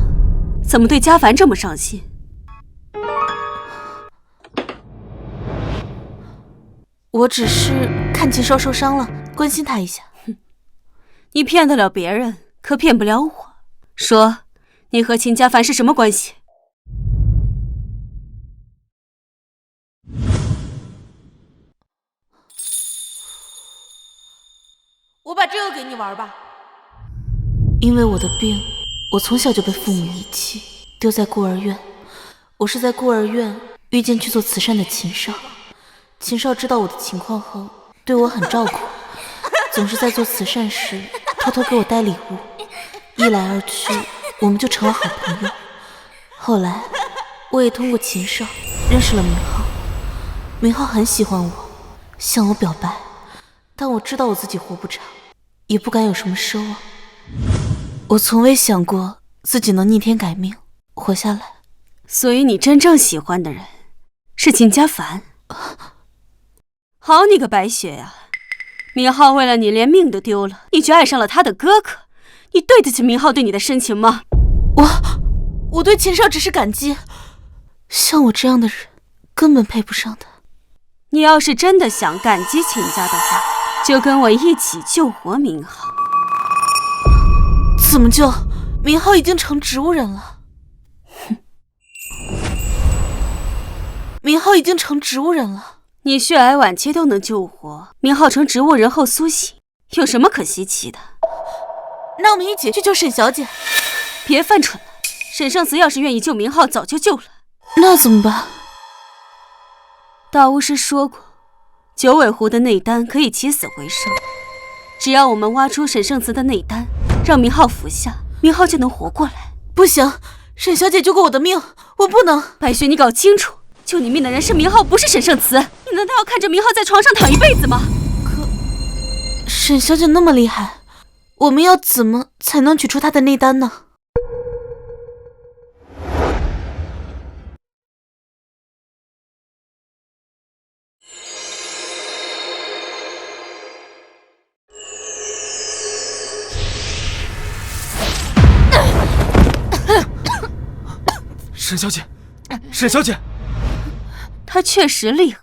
怎么对家凡这么上心？我只是看秦少受伤了，关心他一下。你骗得了别人，可骗不了我。说，你和秦家凡是什么关系？我把这个给你玩吧。因为我的病，我从小就被父母遗弃，丢在孤儿院。我是在孤儿院遇见去做慈善的秦少。秦少知道我的情况后，对我很照顾，总是在做慈善时偷偷给我带礼物。一来二去，我们就成了好朋友。后来，我也通过秦少认识了明浩。明浩很喜欢我，向我表白，但我知道我自己活不长，也不敢有什么奢望。我从未想过自己能逆天改命，活下来。所以你真正喜欢的人是秦家凡。好你个白雪呀！明浩为了你连命都丢了，你却爱上了他的哥哥，你对得起明浩对你的深情吗？我对秦少只是感激，像我这样的人根本配不上他。你要是真的想感激秦家的话，就跟我一起救活明浩。怎么救？明浩已经成植物人了。明浩已经成植物人了。你血癌晚期都能救活，明浩成植物人后苏醒，有什么可稀奇的？那我们一起去救沈小姐。别犯蠢了，沈圣慈要是愿意救明浩，早就救了。那怎么办？大巫师说过，九尾狐的内丹可以起死回生，只要我们挖出沈圣慈的内丹，让明浩服下，明浩就能活过来。不行，沈小姐救过我的命，我不能。白雪，你搞清楚，救你命的人是明浩，不是沈圣慈。你难道要看着明浩在床上躺一辈子吗？可沈小姐那么厉害，我们要怎么才能取出她的内丹呢？沈小姐，沈小姐，他确实厉害，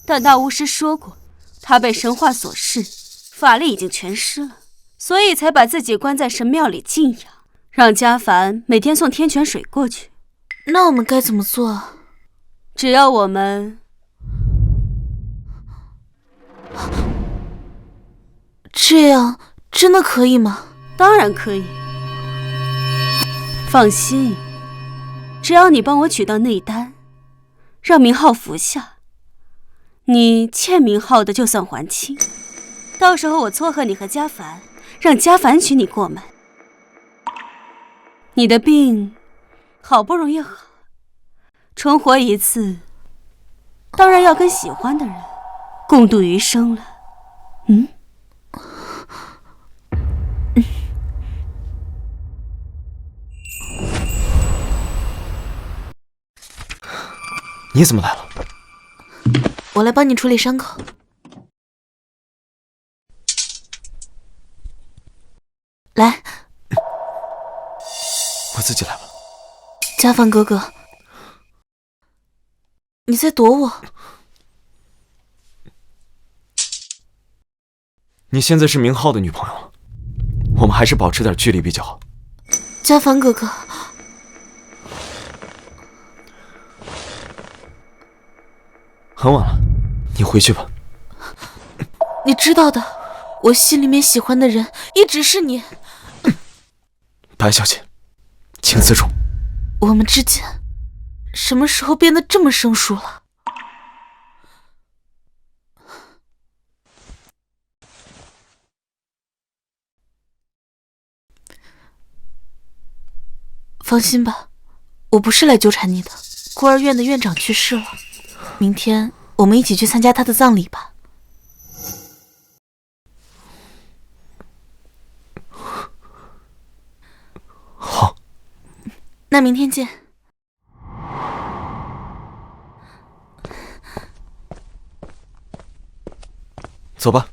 但大巫师说过，他被神化所噬，法力已经全失了，所以才把自己关在神庙里静养，让家凡每天送天泉水过去。那我们该怎么做啊？只要我们……这样真的可以吗？当然可以，放心。只要你帮我取到内丹，让明浩服下，你欠明浩的就算还清。到时候我撮合你和家凡，让家凡娶你过门。你的病好不容易好，重活一次，当然要跟喜欢的人共度余生了。嗯。你怎么来了？我来帮你处理伤口。来，我自己来了。家凡哥哥，你在躲我？你现在是明浩的女朋友了，我们还是保持点距离比较好。家凡哥哥，很晚了，你回去吧。你知道的，我心里面喜欢的人一直是你。白小姐，请自重。我们之间什么时候变得这么生疏了？放心吧，我不是来纠缠你的。孤儿院的院长去世了，明天我们一起去参加他的葬礼吧。好，那明天见。走吧。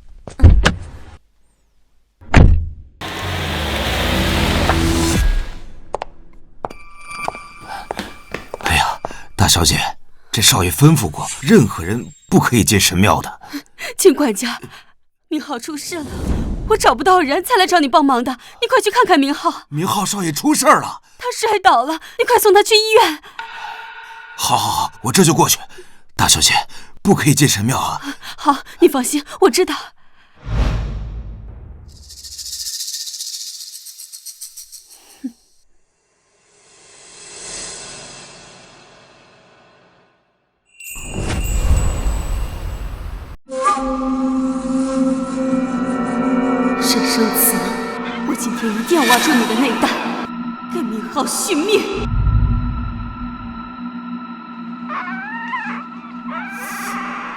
哎呀，大小姐，这少爷吩咐过，任何人不可以进神庙的。秦管家，明浩出事了，我找不到人才来找你帮忙的，你快去看看明浩。明浩少爷出事了，他摔倒了，你快送他去医院。好，我这就过去。大小姐，不可以进神庙啊。好，你放心，我知道。沈生慈，我今天一定要挖出你的内胆，给明浩续命。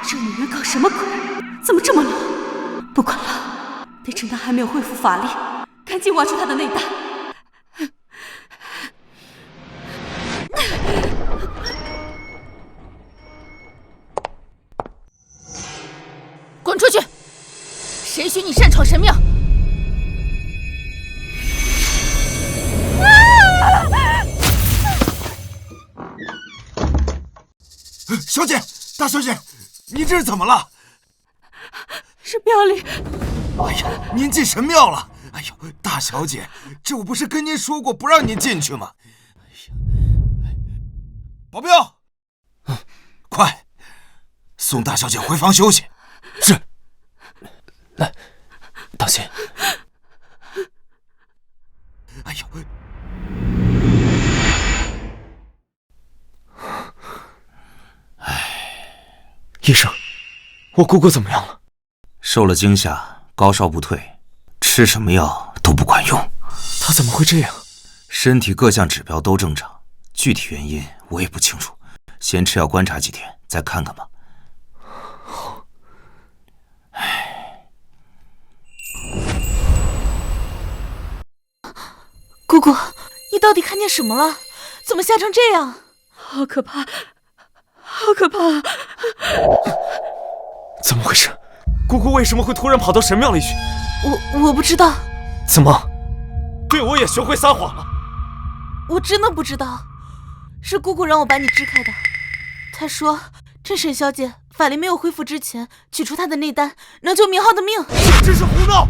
这女人搞什么鬼？怎么这么冷？不管了，得趁她还没有恢复法力，赶紧挖出她的内胆。滚出去！谁许你擅闯神庙？小姐，大小姐，你这是怎么了？是庙里。哎呀，您进神庙了！哎呦，大小姐，这我不是跟您说过不让您进去吗？哎呀，保镖，快送大小姐回房休息。是。来，当心。哎呦！医生，我姑姑怎么样了？受了惊吓，高烧不退，吃什么药都不管用。她怎么会这样？身体各项指标都正常，具体原因我也不清楚，先吃药观察几天，再看看吧。好。姑姑，你到底看见什么了？怎么吓成这样？好可怕，好可怕！怎么回事？姑姑为什么会突然跑到神庙里去？我不知道。怎么，对我也学会撒谎了？我真的不知道，是姑姑让我把你支开的。她说，趁沈小姐法力没有恢复之前，取出她的内丹，能救明浩的命。这是胡闹！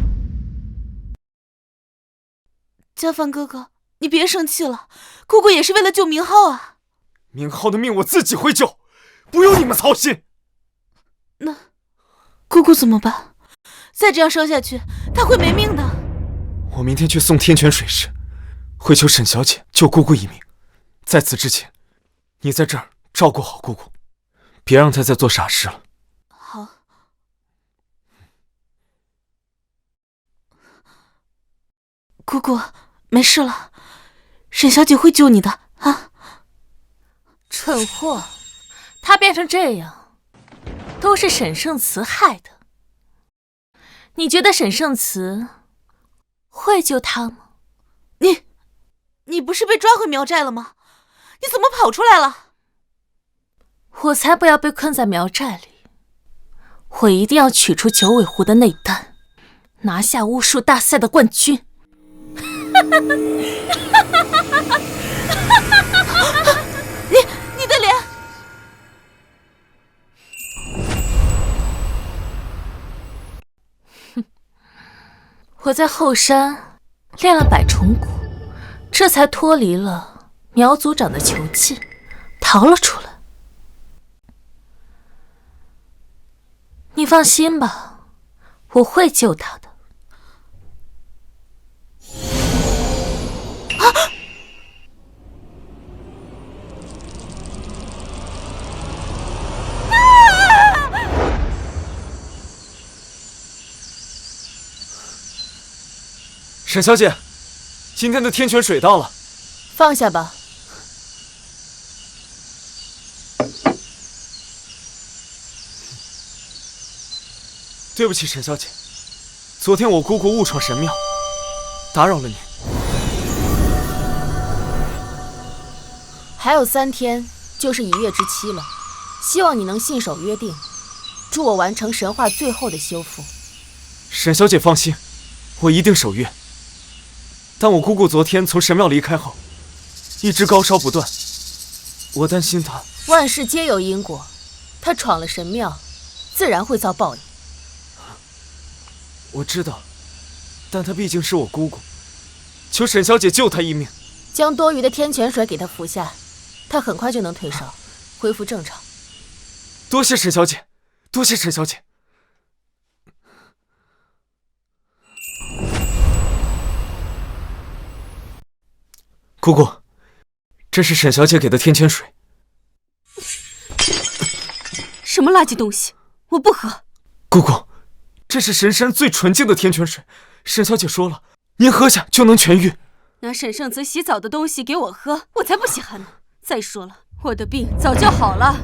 家凡哥哥，你别生气了，姑姑也是为了救明浩啊。明浩的命我自己会救，不用你们操心。那姑姑怎么办？再这样烧下去，她会没命的。我明天去送天泉水时，会求沈小姐救姑姑一命。在此之前，你在这儿照顾好姑姑，别让她再做傻事了。好。姑姑，没事了，沈小姐会救你的啊！蠢货，她变成这样，都是沈圣慈害的。你觉得沈圣慈会救她吗？你不是被抓回苗寨了吗？你怎么跑出来了？我才不要被困在苗寨里！我一定要取出九尾狐的内丹，拿下巫术大赛的冠军！你的脸！我在后山练了百重蛊，这才脱离了苗族长的囚禁，逃了出来。你放心吧，我会救他的。沈小姐，今天的天泉水到了，放下吧。对不起，沈小姐，昨天我姑姑误闯神庙，打扰了你。还有3天就是1月之期了，希望你能信守约定，助我完成神话最后的修复。沈小姐放心，我一定守约。但我姑姑昨天从神庙离开后，一直高烧不断，我担心她。万事皆有因果，她闯了神庙，自然会遭报应。我知道，但她毕竟是我姑姑，求沈小姐救她一命。将多余的天泉水给她服下，她很快就能退烧，恢复正常。多谢沈小姐，多谢沈小姐。姑姑，这是沈小姐给的天泉水。什么垃圾东西，我不喝。姑姑，这是神山最纯净的天泉水，沈小姐说了，您喝下就能痊愈。拿沈圣慈洗澡的东西给我喝，我才不稀罕呢。再说了，我的病早就好了。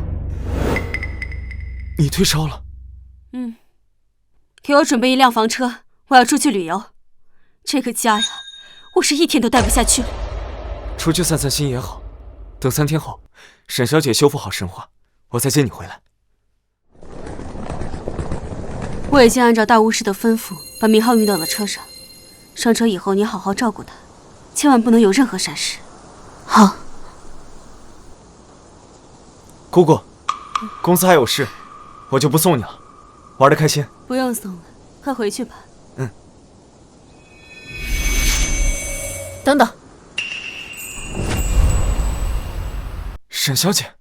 你退烧了？给我准备一辆房车，我要出去旅游。这个家呀，我是1天都待不下去了。出去散散心也好，等3天后，沈小姐修复好神话，我再接你回来。我已经按照大巫师的吩咐，把明浩运到了车上。上车以后，你好好照顾他，千万不能有任何闪失。好。姑姑，公司还有事，我就不送你了，玩得开心。不用送了，快回去吧。等等。沈小姐，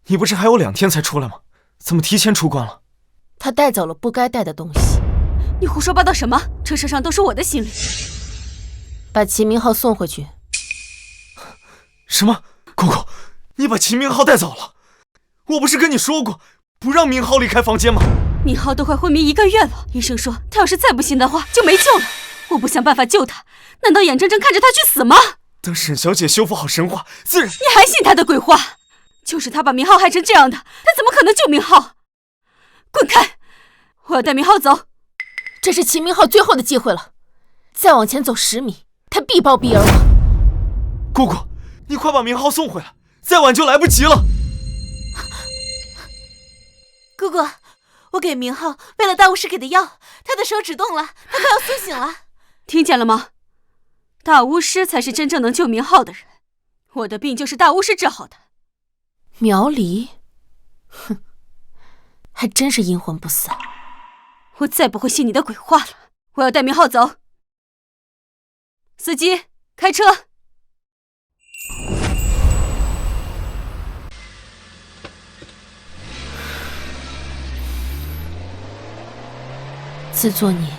你不是还有2天才出来吗？怎么提前出关了？他带走了不该带的东西。你胡说八道什么？车身上都是我的行李。把秦明浩送回去。什么？姑姑，你把秦明浩带走了？我不是跟你说过，不让明浩离开房间吗？明浩都快昏迷1个月了，医生说他要是再不醒的话就没救了。我不想办法救他，难道眼睁睁看着他去死吗？等沈小姐修复好神话，自然……你还信他的鬼话？就是他把明浩害成这样的，他怎么可能救明浩？滚开！我要带明浩走。这是秦明浩最后的机会了，再往前走10米，他必暴毙而亡。姑姑，你快把明浩送回来，再晚就来不及了。姑姑，我给明浩喂了大巫师给的药，他的手指动了，他快要苏醒了。听见了吗？大巫师才是真正能救明浩的人，我的病就是大巫师治好的。苗离，哼，还真是阴魂不散。我再不会信你的鬼话了，我要带明浩走。司机，开车。自作孽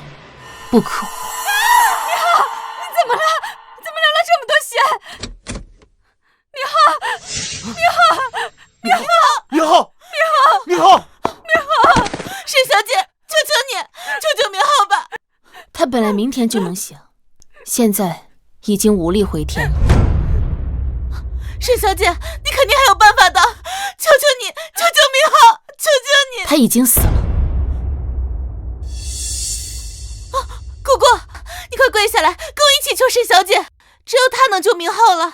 不可活。明浩，你怎么了？怎么流了这么多血？明浩，明浩，明浩，明浩，明浩，明浩，沈小姐，求求你，救救明浩吧！他本来明天就能醒，现在已经无力回天了。沈小姐，你肯定还有办法的，求求你，救救明浩，求求你！他已经死了。姑姑，你快跪下来，跟我一起求沈小姐，只有她能救明浩了。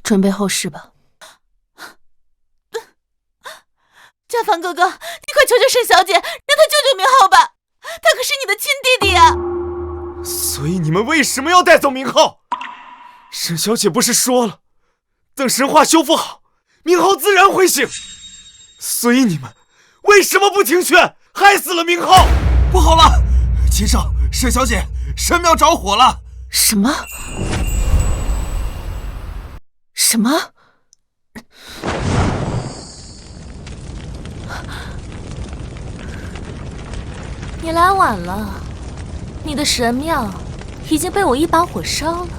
准备后事吧。家凡哥哥，你快求求沈小姐，让她救救明浩吧，他可是你的亲弟弟呀！所以你们为什么要带走明浩？沈小姐不是说了，等神话修复好，明浩自然会醒。所以你们为什么不听劝，害死了明浩？不好了，秦少，沈小姐，神庙着火了！什么？什么？你来晚了，你的神庙已经被我一把火烧了，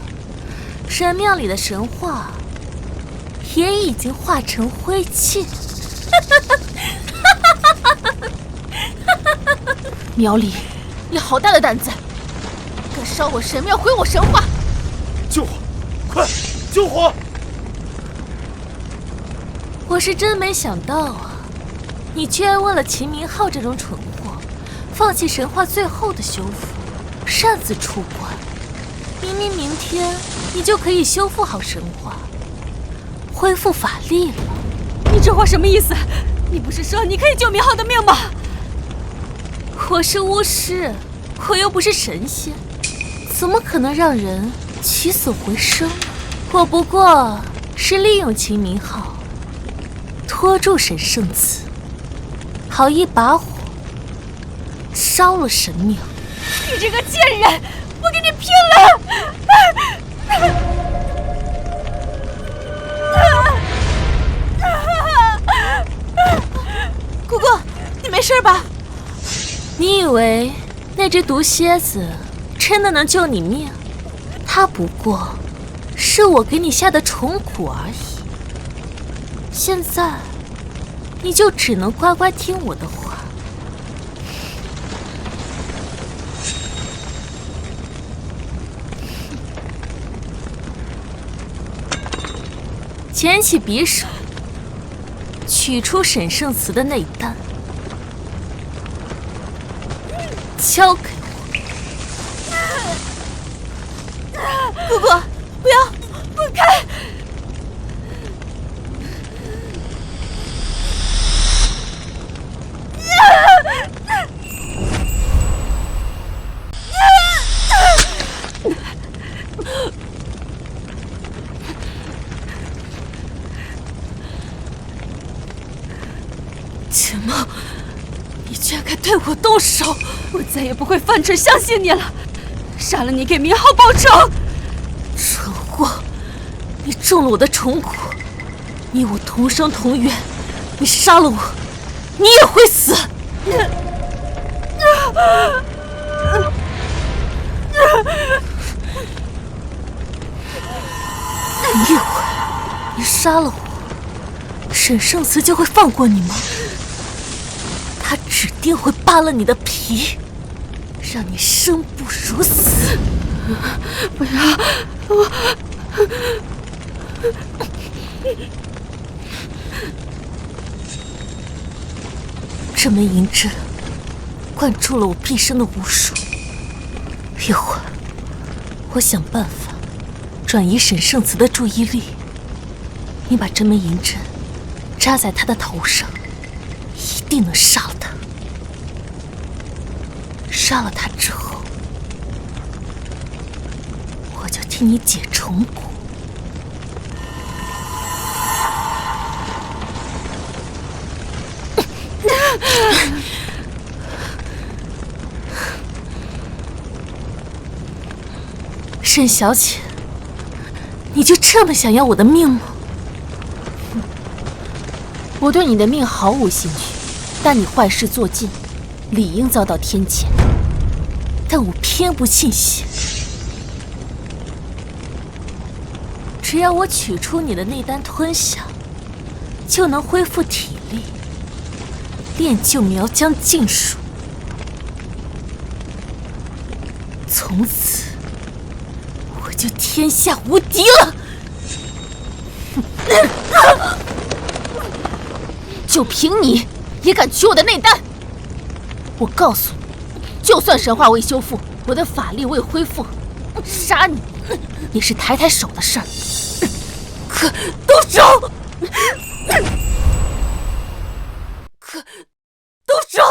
神庙里的神话也已经化成灰烬。苗里，你好大的胆子，敢烧我神庙，毁我神话！救火！快救火！我是真没想到啊，你居然为了秦明浩这种蠢货，放弃神话最后的修复，擅自出关。明明明天你就可以修复好神话，恢复法力了。你这话什么意思？你不是说你可以救明浩的命吗？我是巫师，我又不是神仙，怎么可能让人起死回生？我不过是利用秦明浩，拖住沈圣慈，好一把火烧了神庙。你这个贱人，我跟你拼了！姑姑，你没事吧？你以为那只毒蝎子真的能救你命？它不过是我给你下的重蛊而已。现在你就只能乖乖听我的话。捡起匕首，取出沈圣慈的内丹，交给我。姑姑，不要，滚开！秦梦，你居然敢对我动手！我再也不会犯蠢相信你了，杀了你给明浩报仇！蠢货，你中了我的重蛊，你我同生同源，你杀了我，你也会死。你以为你杀了我，沈圣慈就会放过你吗？他指定会扒了你的皮，让你生不如死。不要，我这枚银针灌注了我毕生的巫术，一会儿我想办法转移沈圣慈的注意力。你把这枚银针扎在他的头上，一定能杀了他。杀了他之后，我就替你解重蛊。沈小姐，你就这么想要我的命吗？我对你的命毫无兴趣，但你坏事做尽，理应遭到天谴。但我偏不信邪，只要我取出你的内丹吞下，就能恢复体力，练就苗疆禁术，从此我就天下无敌了。就凭你也敢取我的内丹？我告诉你，就算神话未修复，我的法力未恢复，杀你也是抬抬手的事儿。动手！动手！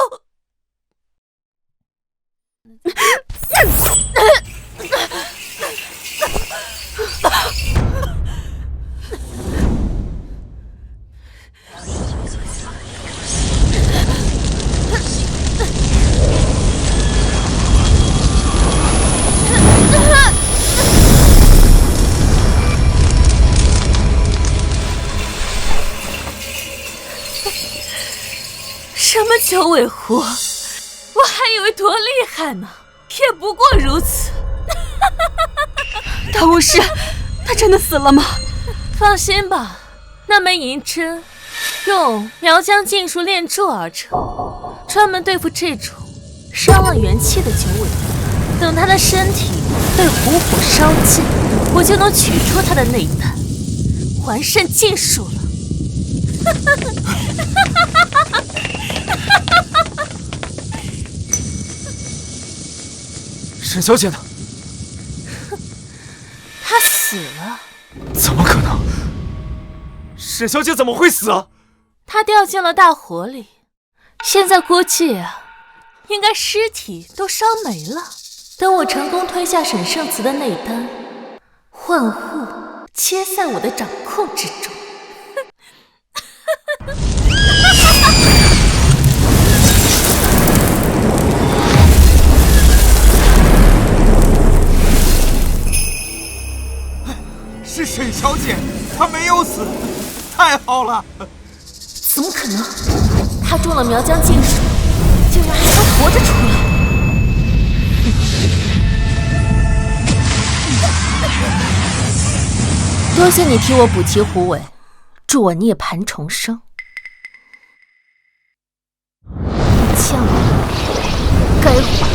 什么九尾狐？我还以为多厉害呢，也不过如此。大巫师，他真的死了吗？放心吧，那枚银针用苗疆禁术炼铸而成，专门对付这种伤了元气的九尾狐。等他的身体被虎火烧尽，我就能取出他的内丹，完善禁术了。沈小姐呢？她死了。怎么可能？沈小姐怎么会死啊？她掉进了大火里，现在估计啊，应该尸体都烧没了。等我成功吞下沈圣慈的内丹，万物皆在我的掌控之中。是沈小姐，她没有死，太好了！怎么可能？她中了苗疆禁术，竟然还能活着出来！多谢你替我补齐狐尾，助我涅槃重生。欠我，该还。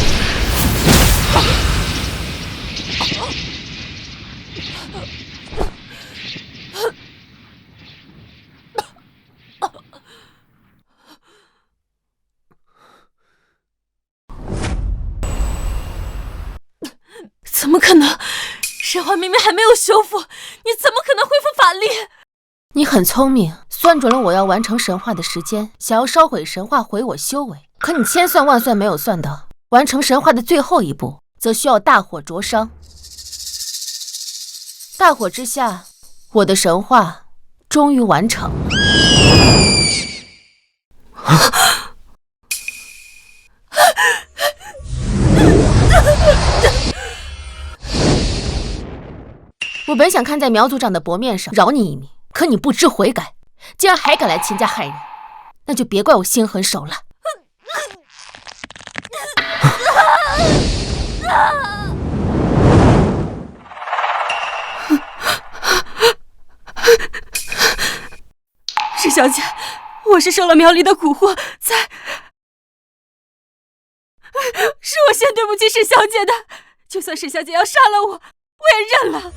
怎么可能？神话明明还没有修复，你怎么可能恢复法力？你很聪明，算准了我要完成神话的时间，想要烧毁神话毁我修为。可你千算万算没有算到，完成神话的最后一步，则需要大火灼伤。大火之下，我的神话终于完成了。我本想看在苗族长的薄面上饶你一命，可你不知悔改，竟然还敢来秦家害人，那就别怪我心狠手辣。石小姐，我是受了苗离的蛊惑，是我先对不起沈小姐的。就算沈小姐要杀了我，我也认了。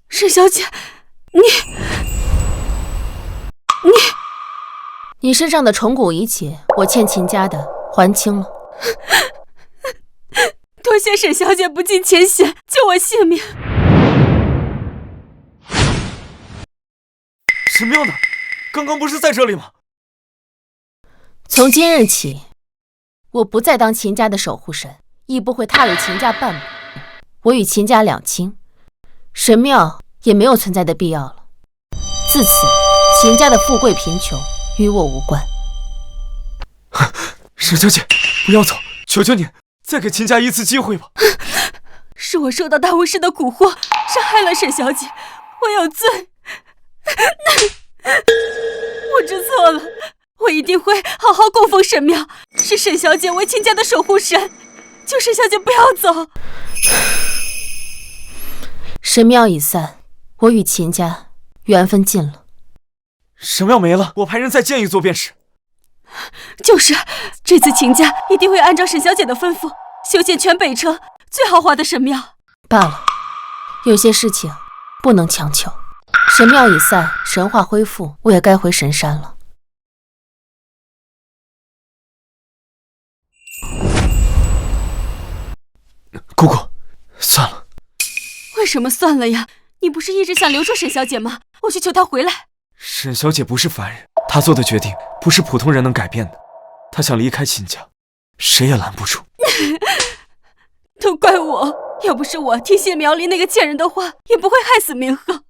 沈小姐，你身上的虫蛊一起，我欠秦家的还清了。多谢沈小姐不计前嫌救我性命。神庙呢？刚刚不是在这里吗？从今日起，我不再当秦家的守护神，亦不会踏入秦家半步。我与秦家两清，神庙也没有存在的必要了。自此，秦家的富贵贫穷与我无关。沈小姐，不要走，求求你，再给秦家一次机会吧。是我受到大巫师的蛊惑，伤害了沈小姐，我有罪。我知错了，我一定会好好供奉神庙，视沈小姐为秦家的守护神。求沈小姐不要走。神庙已散，我与秦家缘分尽了。神庙没了，我派人再建一座便是。就是这次秦家一定会按照沈小姐的吩咐，修建全北城最豪华的神庙。罢了，有些事情不能强求。神庙已散，神话恢复，我也该回神山了。什么算了呀？你不是一直想留住沈小姐吗？我去求她回来。沈小姐不是凡人，她做的决定不是普通人能改变的。她想离开秦家，谁也拦不住。都怪我，要不是我听信苗林那个贱人的话，也不会害死明鹤，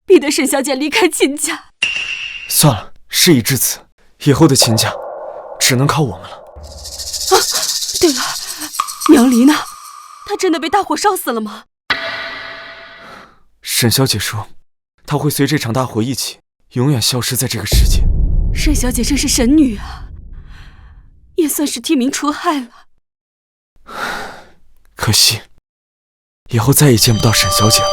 逼得沈小姐离开秦家。算了，事已至此，以后的秦家只能靠我们了。啊，对了，苗离呢？她真的被大火烧死了吗？沈小姐说，她会随这场大火一起，永远消失在这个世界。沈小姐真是神女啊，也算是替民除害了。可惜，以后再也见不到沈小姐了。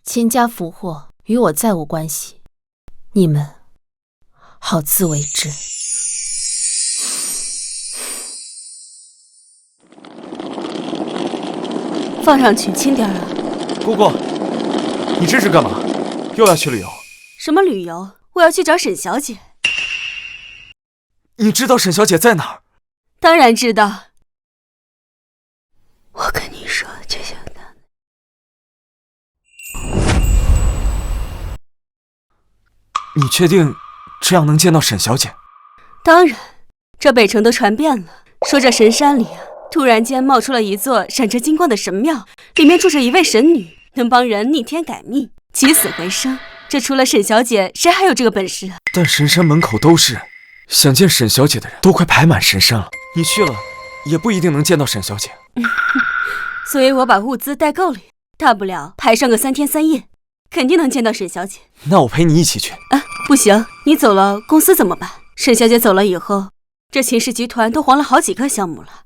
秦家福祸与我再无关系，你们好自为之。放上去，轻点啊！姑姑，你这是干嘛？又要去旅游？什么旅游？我要去找沈小姐。你知道沈小姐在哪儿？当然知道。我跟你说，就像他。你确定这样能见到沈小姐？当然，这北城都传遍了，说这神山里啊，突然间冒出了一座闪着金光的神庙，里面住着一位神女，能帮人逆天改命、起死回生。这除了沈小姐，谁还有这个本事啊？但神山门口都是人，想见沈小姐的人都快排满神山了。你去了，也不一定能见到沈小姐。所以我把物资带够了，大不了排上个3天3夜，肯定能见到沈小姐。那我陪你一起去。啊，不行，你走了，公司怎么办？沈小姐走了以后，这秦氏集团都黄了好几个项目了。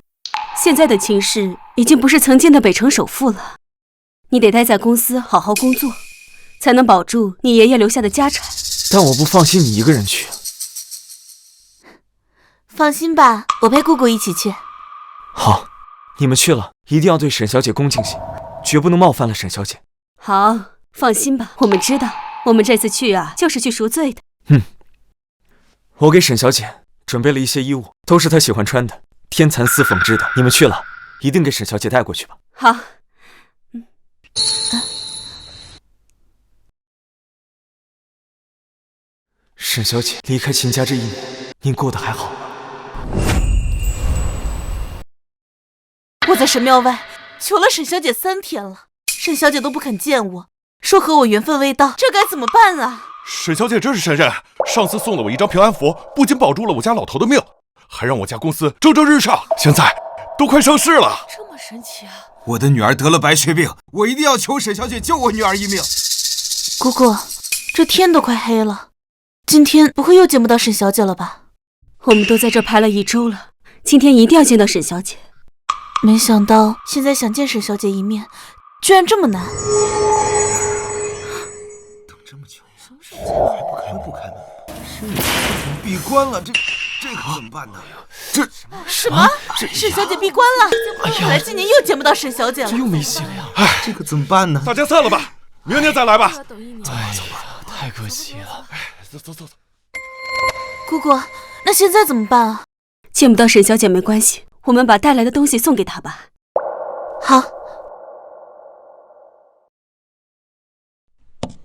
现在的秦氏已经不是曾经的北城首富了，你得待在公司好好工作，才能保住你爷爷留下的家产。但我不放心你一个人去。放心吧，我陪姑姑一起去。好，你们去了，一定要对沈小姐恭敬些，绝不能冒犯了沈小姐。好，放心吧，我们知道，我们这次去啊，就是去赎罪的。我给沈小姐准备了一些衣物，都是她喜欢穿的，天蚕丝缝制的。你们去了，一定给沈小姐带过去吧。好。沈小姐离开秦家这1年，您过得还好吗？我在神庙外求了沈小姐3天了，沈小姐都不肯见我，说和我缘分未到，这该怎么办啊？沈小姐真是神人，上次送了我一张平安符，不仅保住了我家老头的命，还让我家公司蒸蒸日上，现在都快上市了。这么神奇啊！我的女儿得了白血病，我一定要求沈小姐救我女儿一命。姑姑，这天都快黑了，今天不会又见不到沈小姐了吧？我们都在这排了1周了，今天一定要见到沈小姐。没想到现在想见沈小姐一面，居然这么难。等这么久，什么时候还不开门？闭关了，这可怎么办呢？这什么？沈小姐闭关了？看来今年又见不到沈小姐了，这又没戏了呀！哎，这可怎么办呢？大家散了吧，明年再来吧。哎呀，太可惜了。走。姑姑，那现在怎么办啊？见不到沈小姐没关系，我们把带来的东西送给她吧。好。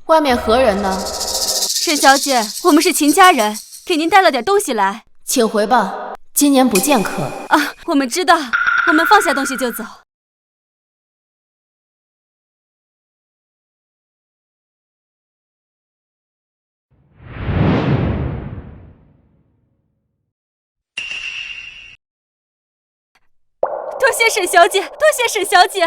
外面何人呢？沈小姐，我们是秦家人，给您带了点东西来。请回吧，今年不见客。啊，我们知道，我们放下东西就走。多谢沈小姐，多谢沈小姐。